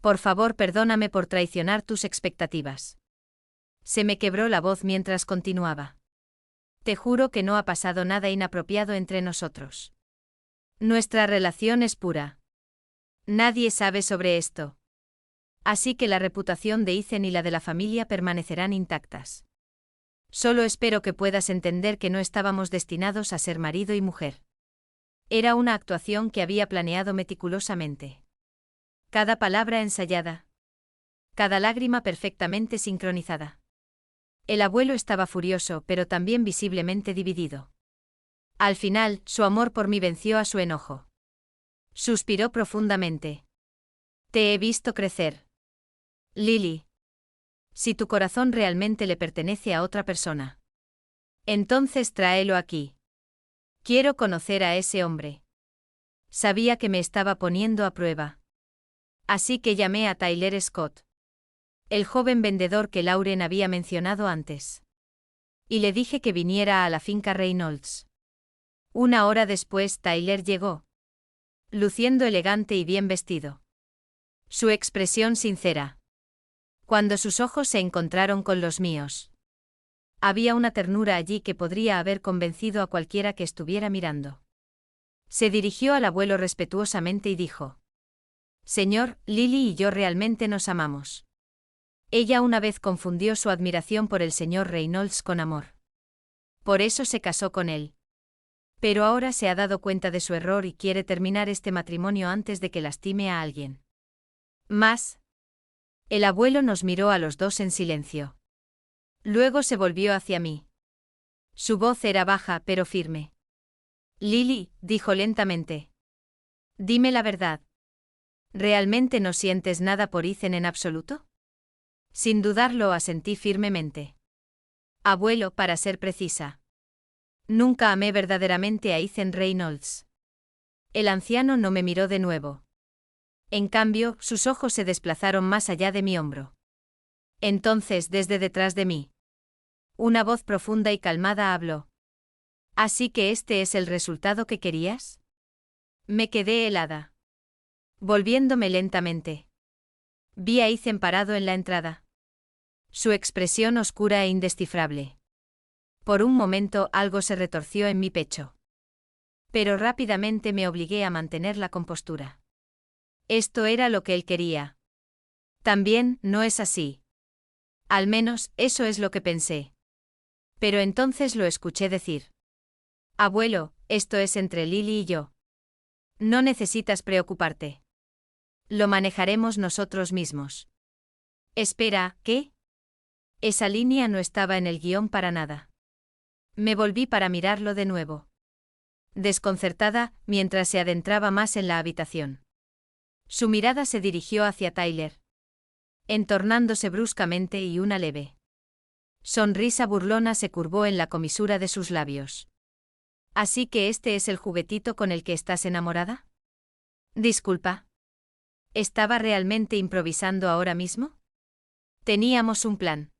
Por favor, perdóname por traicionar tus expectativas. Se me quebró la voz mientras continuaba. Te juro que no ha pasado nada inapropiado entre nosotros. Nuestra relación es pura. Nadie sabe sobre esto. Así que la reputación de Ethan y la de la familia permanecerán intactas. Solo espero que puedas entender que no estábamos destinados a ser marido y mujer. Era una actuación que había planeado meticulosamente. Cada palabra ensayada. Cada lágrima perfectamente sincronizada. El abuelo estaba furioso, pero también visiblemente dividido. Al final, su amor por mí venció a su enojo. Suspiró profundamente. Te he visto crecer. Lily. Si tu corazón realmente le pertenece a otra persona, entonces tráelo aquí. Quiero conocer a ese hombre. Sabía que me estaba poniendo a prueba. Así que llamé a Tyler Scott, el joven vendedor que Lauren había mencionado antes. Y le dije que viniera a la finca Reynolds. Una hora después Tyler llegó, luciendo elegante y bien vestido. Su expresión sincera. Cuando sus ojos se encontraron con los míos, había una ternura allí que podría haber convencido a cualquiera que estuviera mirando. Se dirigió al abuelo respetuosamente y dijo: Señor, Lily y yo realmente nos amamos. Ella una vez confundió su admiración por el señor Reynolds con amor. Por eso se casó con él. Pero ahora se ha dado cuenta de su error y quiere terminar este matrimonio antes de que lastime a alguien más. El abuelo nos miró a los dos en silencio. Luego se volvió hacia mí. Su voz era baja pero firme. Lily, dijo lentamente. Dime la verdad. ¿Realmente no sientes nada por Ethan en absoluto? Sin dudarlo, asentí firmemente. Abuelo, para ser precisa. Nunca amé verdaderamente a Ethan Reynolds. El anciano no me miró de nuevo. En cambio, sus ojos se desplazaron más allá de mi hombro. Entonces, desde detrás de mí, una voz profunda y calmada habló. ¿Así que este es el resultado que querías? Me quedé helada. Volviéndome lentamente, vi a Ethan parado en la entrada. Su expresión oscura e indescifrable. Por un momento algo se retorció en mi pecho. Pero rápidamente me obligué a mantener la compostura. Esto era lo que él quería. También, ¿no es así? Al menos, eso es lo que pensé. Pero entonces lo escuché decir. Abuelo, esto es entre Lily y yo. No necesitas preocuparte. Lo manejaremos nosotros mismos. Espera, ¿qué? Esa línea no estaba en el guión para nada. Me volví para mirarlo de nuevo. Desconcertada, mientras se adentraba más en la habitación. Su mirada se dirigió hacia Tyler, entornándose bruscamente y una leve sonrisa burlona se curvó en la comisura de sus labios. ¿Así que este es el juguetito con el que estás enamorada? Disculpa. ¿Estaba realmente improvisando ahora mismo? Teníamos un plan.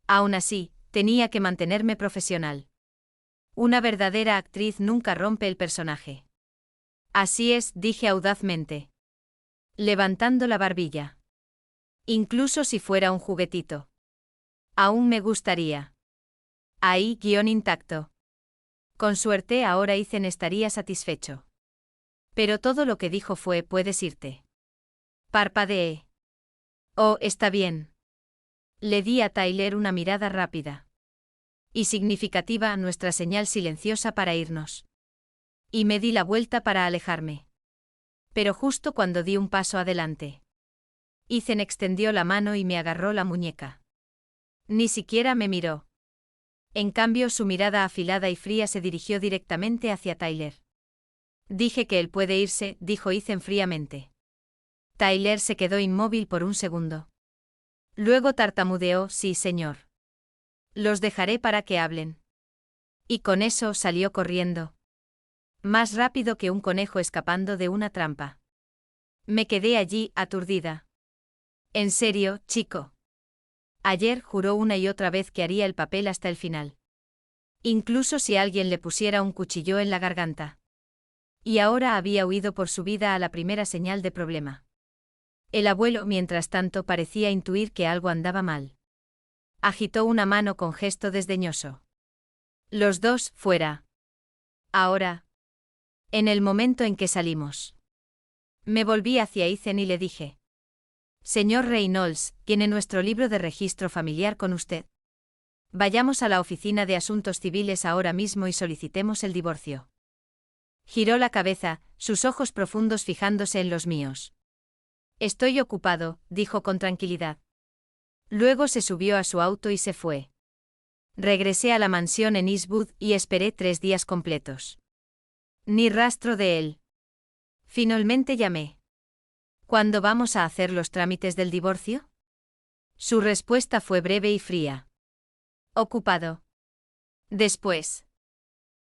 Aún así, tenía que mantenerme profesional. Una verdadera actriz nunca rompe el personaje. Así es, dije audazmente, levantando la barbilla. Incluso si fuera un juguetito. Aún me gustaría. Ahí, guión intacto. Con suerte ahora Ethan estaría satisfecho. Pero todo lo que dijo fue: puedes irte. Parpadeé. Oh, está bien. Le di a Tyler una mirada rápida y significativa, nuestra señal silenciosa para irnos. Y me di la vuelta para alejarme. Pero justo cuando di un paso adelante, Ethan extendió la mano y me agarró la muñeca. Ni siquiera me miró. En cambio, su mirada afilada y fría se dirigió directamente hacia Tyler. Dije que él puede irse, dijo Ethan fríamente. Tyler se quedó inmóvil por un segundo. Luego tartamudeó: sí, señor. Los dejaré para que hablen. Y con eso salió corriendo. Más rápido que un conejo escapando de una trampa. Me quedé allí, aturdida. En serio, chico. Ayer juró una y otra vez que haría el papel hasta el final. Incluso si alguien le pusiera un cuchillo en la garganta. Y ahora había huido por su vida a la primera señal de problema. El abuelo, mientras tanto, parecía intuir que algo andaba mal. Agitó una mano con gesto desdeñoso. Los dos, fuera. Ahora. En el momento en que salimos. Me volví hacia Ethan y le dije: Señor Reynolds, ¿tiene nuestro libro de registro familiar con usted? Vayamos a la oficina de asuntos civiles ahora mismo y solicitemos el divorcio. Giró la cabeza, sus ojos profundos fijándose en los míos. Estoy ocupado, dijo con tranquilidad. Luego se subió a su auto y se fue. Regresé a la mansión en Eastwood y esperé 3 días completos. Ni rastro de él. Finalmente llamé. ¿Cuándo vamos a hacer los trámites del divorcio? Su respuesta fue breve y fría. Ocupado. Después.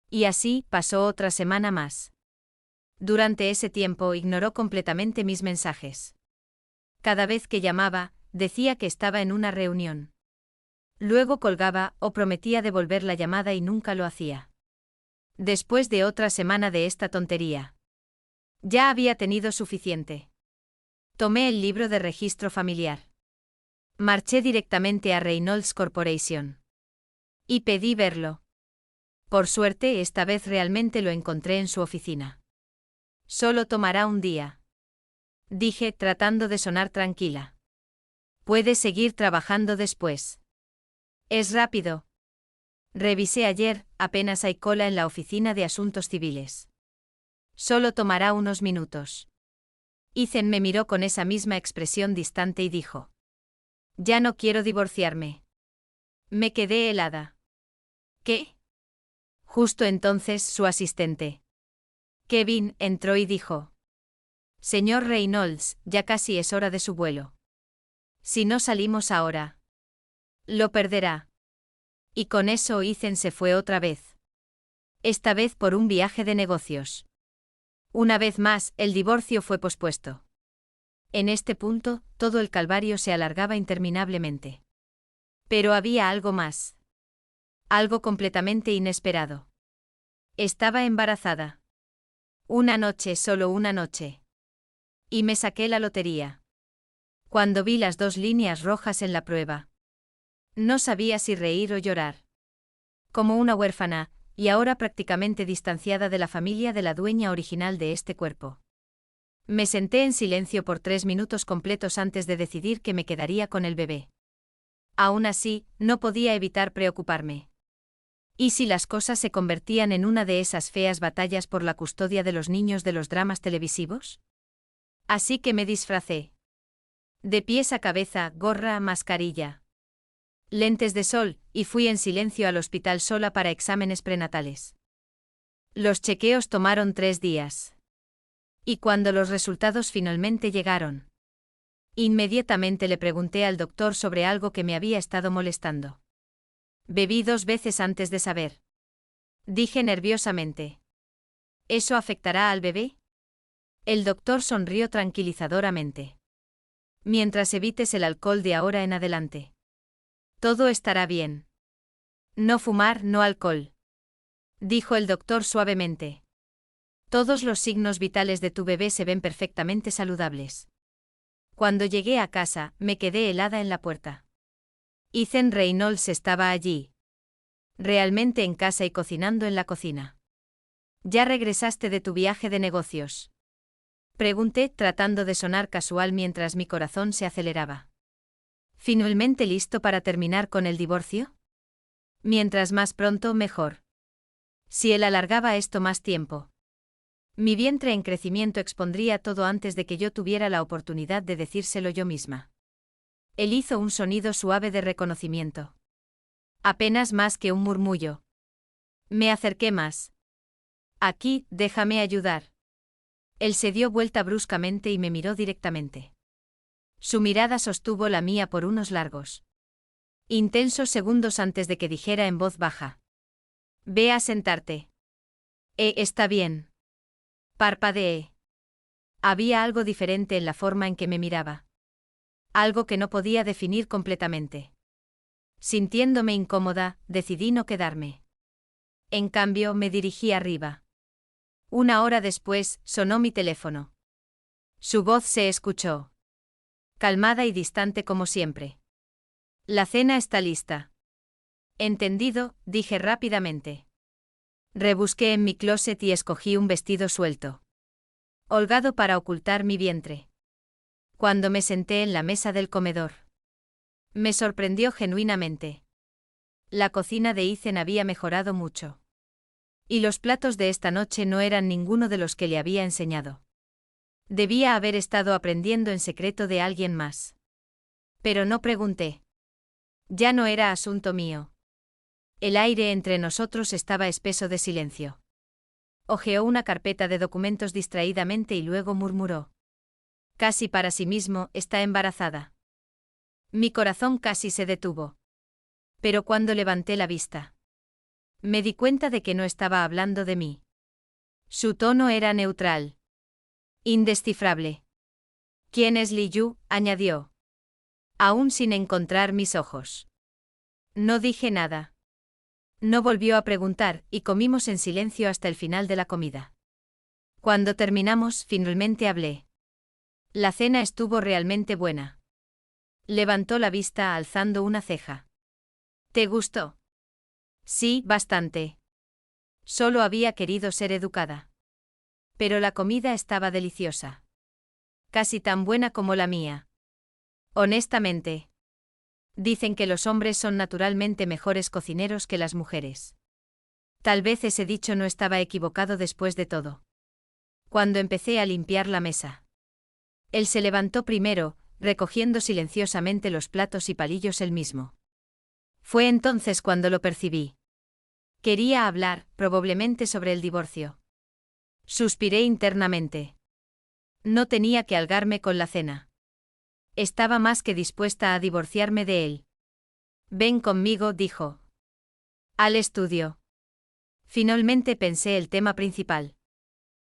Y así pasó otra semana más. Durante ese tiempo ignoró completamente mis mensajes. Cada vez que llamaba, decía que estaba en una reunión. Luego colgaba o prometía devolver la llamada y nunca lo hacía. Después de otra semana de esta tontería. Ya había tenido suficiente. Tomé el libro de registro familiar. Marché directamente a Reynolds Corporation. Y pedí verlo. Por suerte, esta vez realmente lo encontré en su oficina. Solo tomará un día. Dije, tratando de sonar tranquila. Puedes seguir trabajando después. Es rápido. Revisé ayer, apenas hay cola en la oficina de asuntos civiles. Solo tomará unos minutos. Ethan me miró con esa misma expresión distante y dijo: Ya no quiero divorciarme. Me quedé helada. ¿Qué? Justo entonces su asistente, Kevin, entró y dijo: Señor Reynolds, ya casi es hora de su vuelo. Si no salimos ahora, lo perderá. Y con eso Ethan se fue otra vez. Esta vez por un viaje de negocios. Una vez más, el divorcio fue pospuesto. En este punto, todo el calvario se alargaba interminablemente. Pero había algo más. Algo completamente inesperado. Estaba embarazada. Una noche, solo una noche. Y me saqué la lotería. Cuando vi las 2 líneas rojas en la prueba. No sabía si reír o llorar. Como una huérfana, y ahora prácticamente distanciada de la familia de la dueña original de este cuerpo. Me senté en silencio por 3 minutos completos antes de decidir que me quedaría con el bebé. Aún así, no podía evitar preocuparme. ¿Y si las cosas se convertían en una de esas feas batallas por la custodia de los niños de los dramas televisivos? Así que me disfracé. De pies a cabeza, gorra, mascarilla, lentes de sol, y fui en silencio al hospital sola para exámenes prenatales. Los chequeos tomaron 3 días. Y cuando los resultados finalmente llegaron, inmediatamente le pregunté al doctor sobre algo que me había estado molestando. Bebí 2 veces antes de saber. Dije nerviosamente. ¿Eso afectará al bebé? El doctor sonrió tranquilizadoramente. Mientras evites el alcohol de ahora en adelante. Todo estará bien. No fumar, no alcohol. Dijo el doctor suavemente. Todos los signos vitales de tu bebé se ven perfectamente saludables. Cuando llegué a casa, me quedé helada en la puerta. Ethan Reynolds estaba allí. Realmente en casa y cocinando en la cocina. ¿Ya regresaste de tu viaje de negocios? Pregunté, tratando de sonar casual mientras mi corazón se aceleraba. ¿Finalmente listo para terminar con el divorcio? Mientras más pronto, mejor. Si él alargaba esto más tiempo. Mi vientre en crecimiento expondría todo antes de que yo tuviera la oportunidad de decírselo yo misma. Él hizo un sonido suave de reconocimiento. Apenas más que un murmullo. Me acerqué más. Aquí, déjame ayudar. Él se dio vuelta bruscamente y me miró directamente. Su mirada sostuvo la mía por unos largos, intensos segundos antes de que dijera en voz baja. Ve a sentarte. Está bien. Parpadeé. Había algo diferente en la forma en que me miraba. Algo que no podía definir completamente. Sintiéndome incómoda, decidí no quedarme. En cambio, me dirigí arriba. 1 hora después, sonó mi teléfono. Su voz se escuchó. Calmada y distante como siempre. La cena está lista. Entendido, dije rápidamente. Rebusqué en mi closet y escogí un vestido suelto, holgado para ocultar mi vientre. Cuando me senté en la mesa del comedor, me sorprendió genuinamente. La cocina de Ethan había mejorado mucho. Y los platos de esta noche no eran ninguno de los que le había enseñado. Debía haber estado aprendiendo en secreto de alguien más. Pero no pregunté. Ya no era asunto mío. El aire entre nosotros estaba espeso de silencio. Hojeó una carpeta de documentos distraídamente y luego murmuró. Casi para sí mismo, está embarazada. Mi corazón casi se detuvo. Pero cuando levanté la vista, me di cuenta de que no estaba hablando de mí. Su tono era neutral. Indescifrable. ¿Quién es Li Yu?, añadió. Aún sin encontrar mis ojos. No dije nada. No volvió a preguntar, y comimos en silencio hasta el final de la comida. Cuando terminamos, finalmente hablé. La cena estuvo realmente buena. Levantó la vista alzando una ceja. ¿Te gustó? Sí, bastante. Solo había querido ser educada. Pero la comida estaba deliciosa. Casi tan buena como la mía. Honestamente. Dicen que los hombres son naturalmente mejores cocineros que las mujeres. Tal vez ese dicho no estaba equivocado después de todo. Cuando empecé a limpiar la mesa. Él se levantó primero, recogiendo silenciosamente los platos y palillos él mismo. Fue entonces cuando lo percibí. Quería hablar, probablemente sobre el divorcio. Suspiré internamente. No tenía que algarme con la cena. Estaba más que dispuesta a divorciarme de él. Ven conmigo, dijo. Al estudio. Finalmente pensé el tema principal.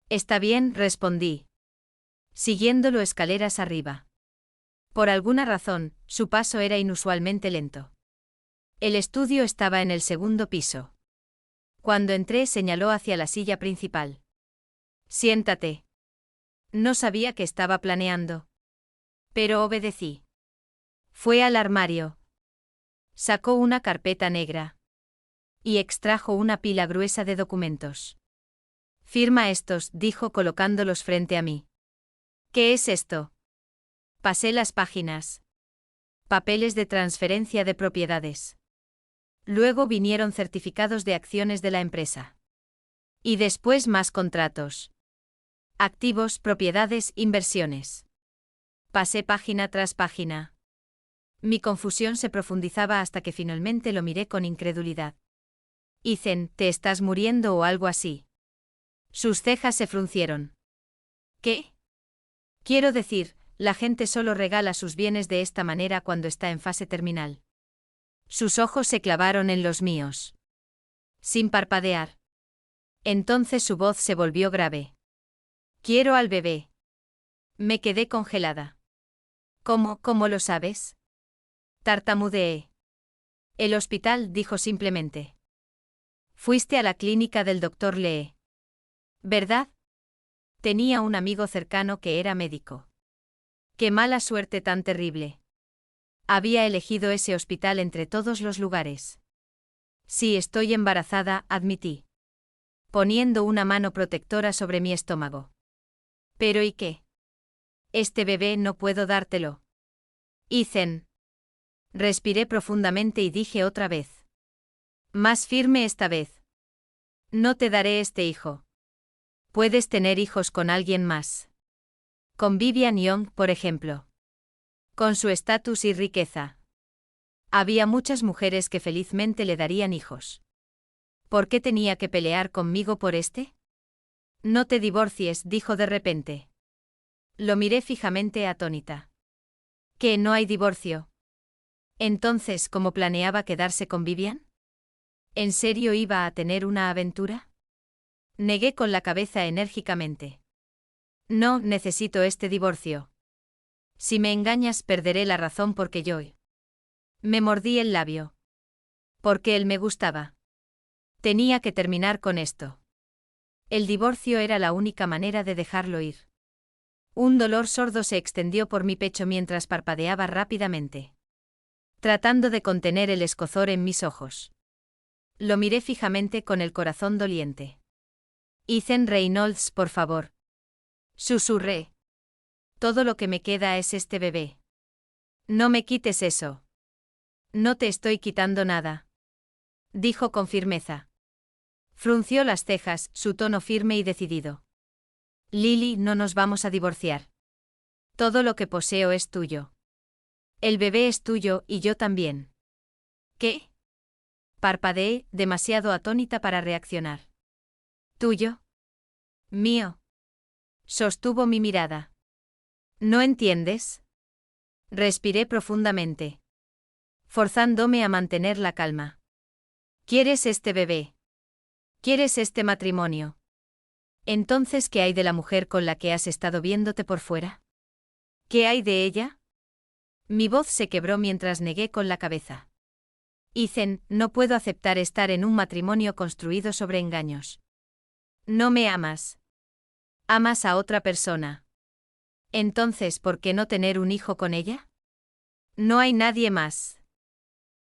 Está bien, respondí. Siguiéndolo escaleras arriba. Por alguna razón, su paso era inusualmente lento. El estudio estaba en el segundo piso. Cuando entré, señaló hacia la silla principal. Siéntate. No sabía qué estaba planeando. Pero obedecí. Fue al armario. Sacó una carpeta negra. Y extrajo una pila gruesa de documentos. Firma estos, dijo colocándolos frente a mí. ¿Qué es esto? Pasé las páginas. Papeles de transferencia de propiedades. Luego vinieron certificados de acciones de la empresa. Y después más contratos. Activos, propiedades, inversiones. Pasé página tras página. Mi confusión se profundizaba hasta que finalmente lo miré con incredulidad. Ethan, ¿te estás muriendo o algo así? Sus cejas se fruncieron. ¿Qué? Quiero decir, la gente solo regala sus bienes de esta manera cuando está en fase terminal. Sus ojos se clavaron en los míos. Sin parpadear. Entonces su voz se volvió grave. Quiero al bebé. Me quedé congelada. ¿Cómo lo sabes? Tartamudeé. El hospital dijo simplemente. Fuiste a la clínica del doctor Lee. ¿Verdad? Tenía un amigo cercano que era médico. Qué mala suerte tan terrible. Había elegido ese hospital entre todos los lugares. Sí, estoy embarazada, admití. Poniendo una mano protectora sobre mi estómago. ¿Pero y qué? Este bebé no puedo dártelo. Ethan. Respiré profundamente y dije otra vez. Más firme esta vez. No te daré este hijo. Puedes tener hijos con alguien más. Con Vivian Young, por ejemplo. Con su estatus y riqueza. Había muchas mujeres que felizmente le darían hijos. ¿Por qué tenía que pelear conmigo por este? No te divorcies, dijo de repente. Lo miré fijamente atónita. ¿Qué, no hay divorcio? Entonces, ¿cómo planeaba quedarse con Vivian? ¿En serio iba a tener una aventura? Negué con la cabeza enérgicamente. No, necesito este divorcio. Si me engañas, perderé la razón porque yo. Me mordí el labio. Porque él me gustaba. Tenía que terminar con esto. El divorcio era la única manera de dejarlo ir. Un dolor sordo se extendió por mi pecho mientras parpadeaba rápidamente. Tratando de contener el escozor en mis ojos. Lo miré fijamente con el corazón doliente. Ethan Reynolds, por favor. Susurré. Todo lo que me queda es este bebé. No me quites eso. No te estoy quitando nada. Dijo con firmeza. Frunció las cejas, su tono firme y decidido. Lily, no nos vamos a divorciar. Todo lo que poseo es tuyo. El bebé es tuyo y yo también. ¿Qué? Parpadeé, demasiado atónita para reaccionar. ¿Tuyo? Mío. Sostuvo mi mirada. ¿No entiendes? Respiré profundamente. Forzándome a mantener la calma. ¿Quieres este bebé? ¿Quieres este matrimonio? Entonces, ¿qué hay de la mujer con la que has estado viéndote por fuera? ¿Qué hay de ella? Mi voz se quebró mientras negué con la cabeza. Ethan, no puedo aceptar estar en un matrimonio construido sobre engaños. No me amas. Amas a otra persona. Entonces, ¿por qué no tener un hijo con ella? No hay nadie más.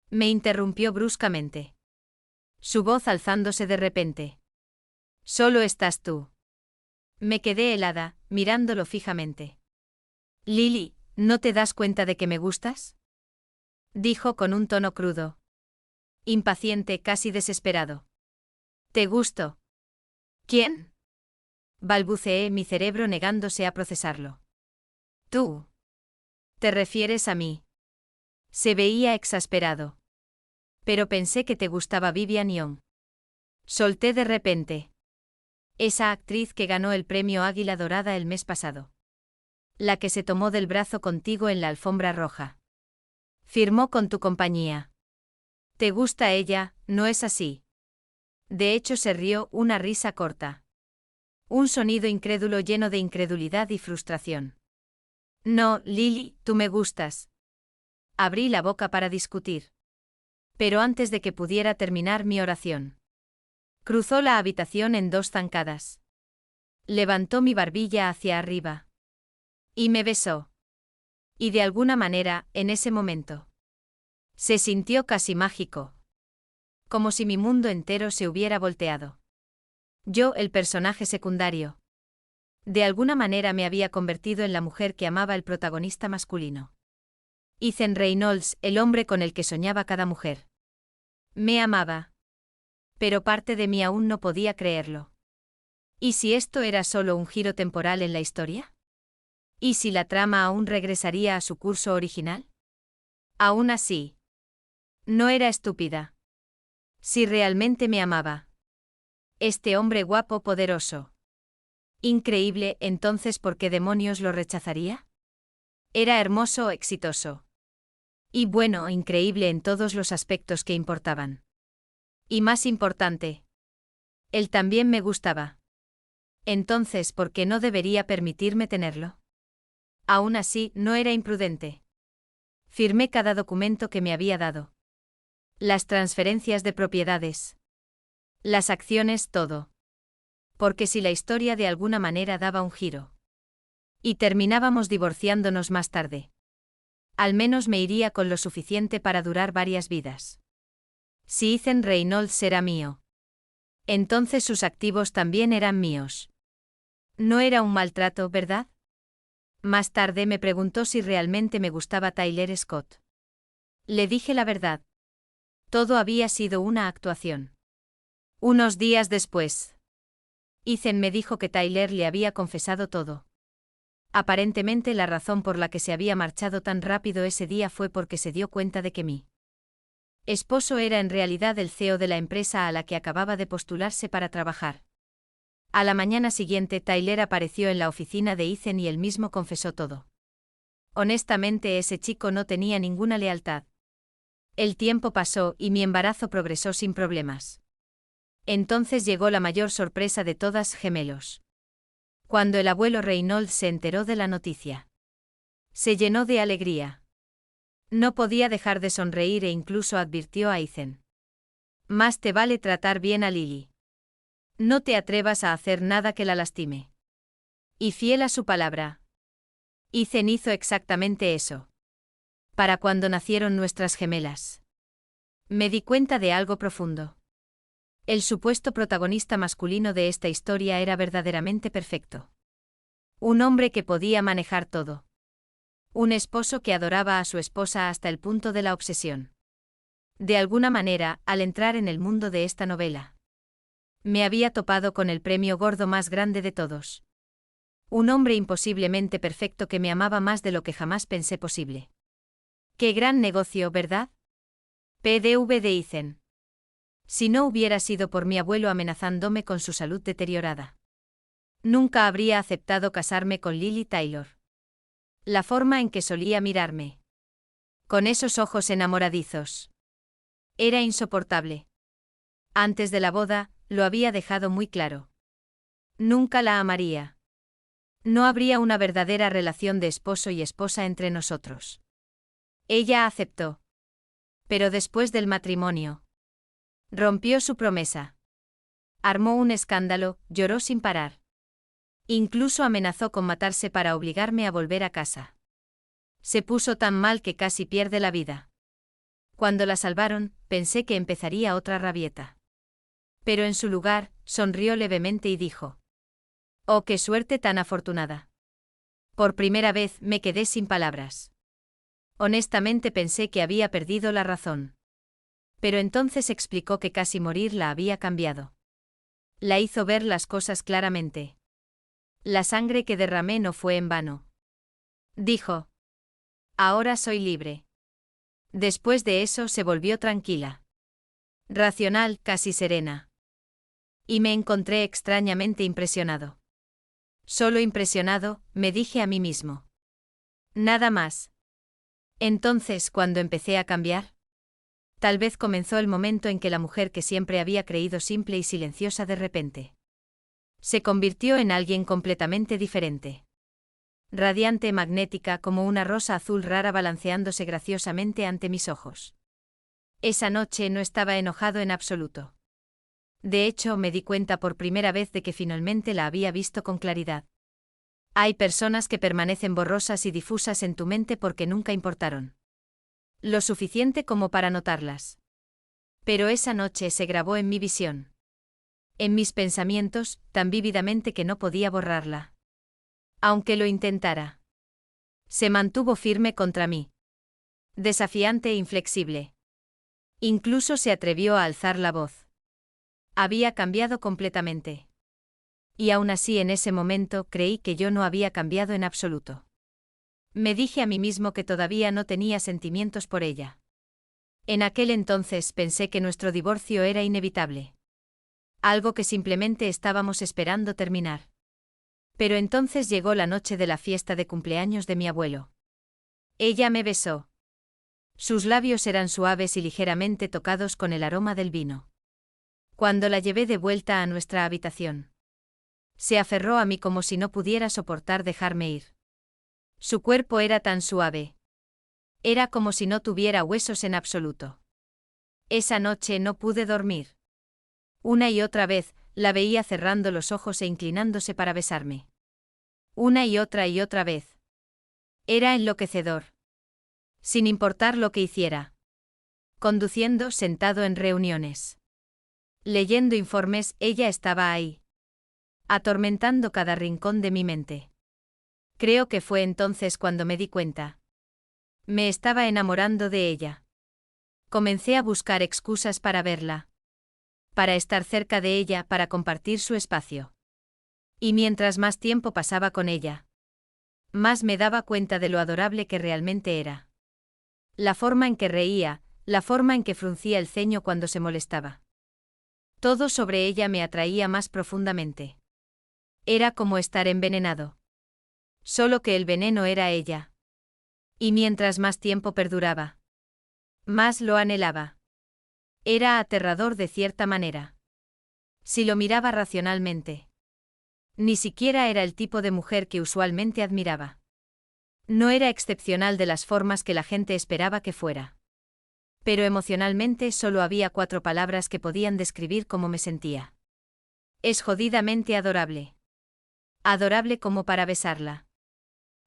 Me interrumpió bruscamente. Su voz alzándose de repente. Solo estás tú. Me quedé helada, mirándolo fijamente. Lily, ¿no te das cuenta de que me gustas? Dijo con un tono crudo. Impaciente, casi desesperado. ¿Te gusto? ¿Quién? Balbuceé, mi cerebro negándose a procesarlo. Tú. ¿Te refieres a mí? Se veía exasperado. Pero pensé que te gustaba Vivian Young. Solté de repente. Esa actriz que ganó el premio Águila Dorada el mes pasado. La que se tomó del brazo contigo en la alfombra roja. Firmó con tu compañía. ¿Te gusta ella, no es así? De hecho se rió, una risa corta. Un sonido incrédulo lleno de incredulidad y frustración. No, Lily, tú me gustas. Abrí la boca para discutir. Pero antes de que pudiera terminar mi oración. Cruzó la habitación en dos zancadas. Levantó mi barbilla hacia arriba. Y me besó. Y de alguna manera, en ese momento. Se sintió casi mágico. Como si mi mundo entero se hubiera volteado. Yo, el personaje secundario. De alguna manera me había convertido en la mujer que amaba el protagonista masculino. Ethan Reynolds, el hombre con el que soñaba cada mujer. Me amaba. Pero parte de mí aún no podía creerlo. ¿Y si esto era solo un giro temporal en la historia? ¿Y si la trama aún regresaría a su curso original? Aún así. No era estúpida. Si realmente me amaba. Este hombre guapo, poderoso. Increíble, entonces ¿por qué demonios lo rechazaría? Era hermoso, exitoso. Y bueno, increíble en todos los aspectos que importaban. Y más importante. Él también me gustaba. Entonces, ¿por qué no debería permitirme tenerlo? Aún así, no era imprudente. Firmé cada documento que me había dado. Las transferencias de propiedades. Las acciones, todo. Porque si la historia de alguna manera daba un giro. Y terminábamos divorciándonos más tarde. Al menos me iría con lo suficiente para durar varias vidas. Si Ethan Reynolds era mío. Entonces sus activos también eran míos. No era un maltrato, ¿verdad? Más tarde me preguntó si realmente me gustaba Tyler Scott. Le dije la verdad. Todo había sido una actuación. Unos días después, Ethan me dijo que Tyler le había confesado todo. Aparentemente la razón por la que se había marchado tan rápido ese día fue porque se dio cuenta de que mi esposo era en realidad el CEO de la empresa a la que acababa de postularse para trabajar. A la mañana siguiente Tyler apareció en la oficina de Ethan y él mismo confesó todo. Honestamente, ese chico no tenía ninguna lealtad. El tiempo pasó y mi embarazo progresó sin problemas. Entonces llegó la mayor sorpresa de todas, gemelos. Cuando el abuelo Reynolds se enteró de la noticia, se llenó de alegría. No podía dejar de sonreír e incluso advirtió a Ethan. Más te vale tratar bien a Lily. No te atrevas a hacer nada que la lastime. Y fiel a su palabra, Ethan hizo exactamente eso. Para cuando nacieron nuestras gemelas, me di cuenta de algo profundo. El supuesto protagonista masculino de esta historia era verdaderamente perfecto. Un hombre que podía manejar todo. Un esposo que adoraba a su esposa hasta el punto de la obsesión. De alguna manera, al entrar en el mundo de esta novela, me había topado con el premio gordo más grande de todos. Un hombre imposiblemente perfecto que me amaba más de lo que jamás pensé posible. ¡Qué gran negocio!, ¿verdad? PDV de Ethan. Si no hubiera sido por mi abuelo amenazándome con su salud deteriorada, nunca habría aceptado casarme con Lily Taylor. La forma en que solía mirarme, con esos ojos enamoradizos, era insoportable. Antes de la boda, lo había dejado muy claro. Nunca la amaría. No habría una verdadera relación de esposo y esposa entre nosotros. Ella aceptó. Pero después del matrimonio, rompió su promesa. Armó un escándalo, lloró sin parar. Incluso amenazó con matarse para obligarme a volver a casa. Se puso tan mal que casi pierde la vida. Cuando la salvaron, pensé que empezaría otra rabieta. Pero en su lugar, sonrió levemente y dijo: «Oh, qué suerte tan afortunada». Por primera vez me quedé sin palabras. Honestamente pensé que había perdido la razón. Pero entonces explicó que casi morir la había cambiado. La hizo ver las cosas claramente. La sangre que derramé no fue en vano. Dijo: «Ahora soy libre». Después de eso se volvió tranquila. Racional, casi serena. Y me encontré extrañamente impresionado. Solo impresionado, me dije a mí mismo. Nada más. Entonces, ¿cuándo empecé a cambiar? Tal vez comenzó el momento en que la mujer que siempre había creído simple y silenciosa de repente se convirtió en alguien completamente diferente. Radiante, magnética, como una rosa azul rara balanceándose graciosamente ante mis ojos. Esa noche no estaba enojado en absoluto. De hecho, me di cuenta por primera vez de que finalmente la había visto con claridad. Hay personas que permanecen borrosas y difusas en tu mente porque nunca importaron lo suficiente como para notarlas. Pero esa noche se grabó en mi visión. En mis pensamientos, tan vívidamente que no podía borrarla. Aunque lo intentara. Se mantuvo firme contra mí. Desafiante e inflexible. Incluso se atrevió a alzar la voz. Había cambiado completamente. Y aún así en ese momento creí que yo no había cambiado en absoluto. Me dije a mí mismo que todavía no tenía sentimientos por ella. En aquel entonces pensé que nuestro divorcio era inevitable. Algo que simplemente estábamos esperando terminar. Pero entonces llegó la noche de la fiesta de cumpleaños de mi abuelo. Ella me besó. Sus labios eran suaves y ligeramente tocados con el aroma del vino. Cuando la llevé de vuelta a nuestra habitación, se aferró a mí como si no pudiera soportar dejarme ir. Su cuerpo era tan suave. Era como si no tuviera huesos en absoluto. Esa noche no pude dormir. Una y otra vez, la veía cerrando los ojos e inclinándose para besarme. Una y otra vez. Era enloquecedor. Sin importar lo que hiciera. Conduciendo, sentado en reuniones. Leyendo informes, ella estaba ahí. Atormentando cada rincón de mi mente. Creo que fue entonces cuando me di cuenta. Me estaba enamorando de ella. Comencé a buscar excusas para verla. Para estar cerca de ella, para compartir su espacio. Y mientras más tiempo pasaba con ella, más me daba cuenta de lo adorable que realmente era. La forma en que reía, la forma en que fruncía el ceño cuando se molestaba. Todo sobre ella me atraía más profundamente. Era como estar envenenado. Solo que el veneno era ella. Y mientras más tiempo perduraba, más lo anhelaba. Era aterrador de cierta manera. Si lo miraba racionalmente. Ni siquiera era el tipo de mujer que usualmente admiraba. No era excepcional de las formas que la gente esperaba que fuera. Pero emocionalmente solo había 4 palabras que podían describir cómo me sentía. Es jodidamente adorable. Adorable como para besarla.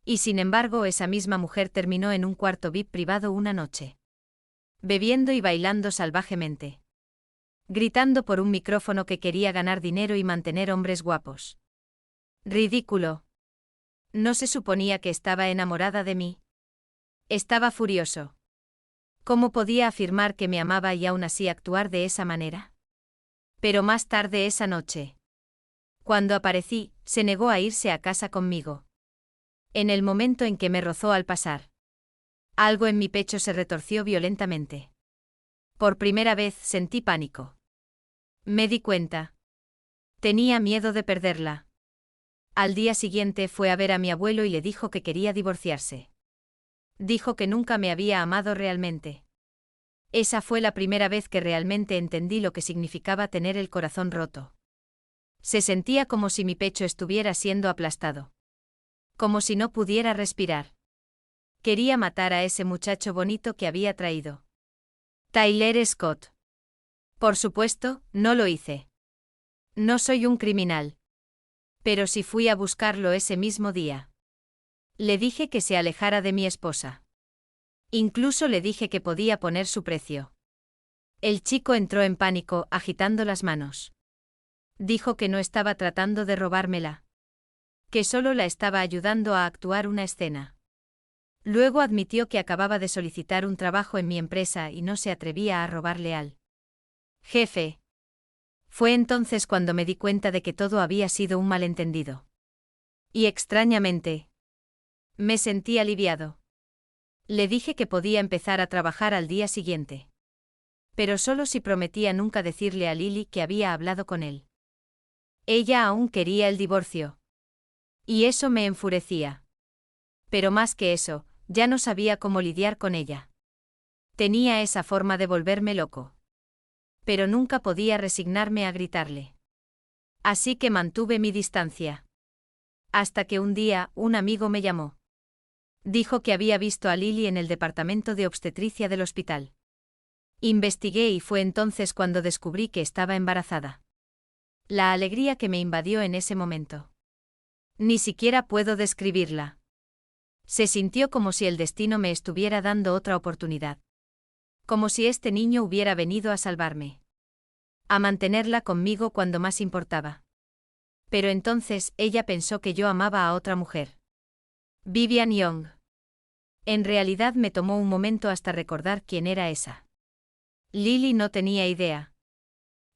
Y sin embargo, esa misma mujer terminó en un cuarto VIP privado una noche. Bebiendo y bailando salvajemente. Gritando por un micrófono que quería ganar dinero y mantener hombres guapos. Ridículo. ¿No se suponía que estaba enamorada de mí? Estaba furioso. ¿Cómo podía afirmar que me amaba y aún así actuar de esa manera? Pero más tarde esa noche, cuando aparecí, se negó a irse a casa conmigo. En el momento en que me rozó al pasar, algo en mi pecho se retorció violentamente. Por primera vez sentí pánico. Me di cuenta. Tenía miedo de perderla. Al día siguiente fue a ver a mi abuelo y le dijo que quería divorciarse. Dijo que nunca me había amado realmente. Esa fue la primera vez que realmente entendí lo que significaba tener el corazón roto. Se sentía como si mi pecho estuviera siendo aplastado. Como si no pudiera respirar. Quería matar a ese muchacho bonito que había traído. Tyler Scott. Por supuesto, no lo hice. No soy un criminal. Pero sí fui a buscarlo ese mismo día. Le dije que se alejara de mi esposa. Incluso le dije que podía poner su precio. El chico entró en pánico, agitando las manos. Dijo que no estaba tratando de robármela. Que solo la estaba ayudando a actuar una escena. Luego admitió que acababa de solicitar un trabajo en mi empresa y no se atrevía a robarle al jefe. Fue entonces cuando me di cuenta de que todo había sido un malentendido. Y extrañamente, me sentí aliviado. Le dije que podía empezar a trabajar al día siguiente. Pero solo si prometía nunca decirle a Lily que había hablado con él. Ella aún quería el divorcio. Y eso me enfurecía. Pero más que eso, ya no sabía cómo lidiar con ella. Tenía esa forma de volverme loco. Pero nunca podía resignarme a gritarle. Así que mantuve mi distancia. Hasta que un día, un amigo me llamó. Dijo que había visto a Lily en el departamento de obstetricia del hospital. Investigué y fue entonces cuando descubrí que estaba embarazada. La alegría que me invadió en ese momento. Ni siquiera puedo describirla. Se sintió como si el destino me estuviera dando otra oportunidad. Como si este niño hubiera venido a salvarme. A mantenerla conmigo cuando más importaba. Pero entonces ella pensó que yo amaba a otra mujer. Vivian Young. En realidad me tomó un momento hasta recordar quién era esa. Lily no tenía idea.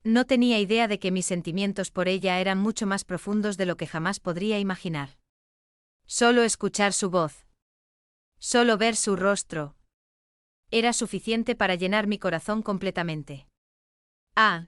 No tenía idea de que mis sentimientos por ella eran mucho más profundos de lo que jamás podría imaginar. Solo escuchar su voz. Solo ver su rostro. Era suficiente para llenar mi corazón completamente. Ah,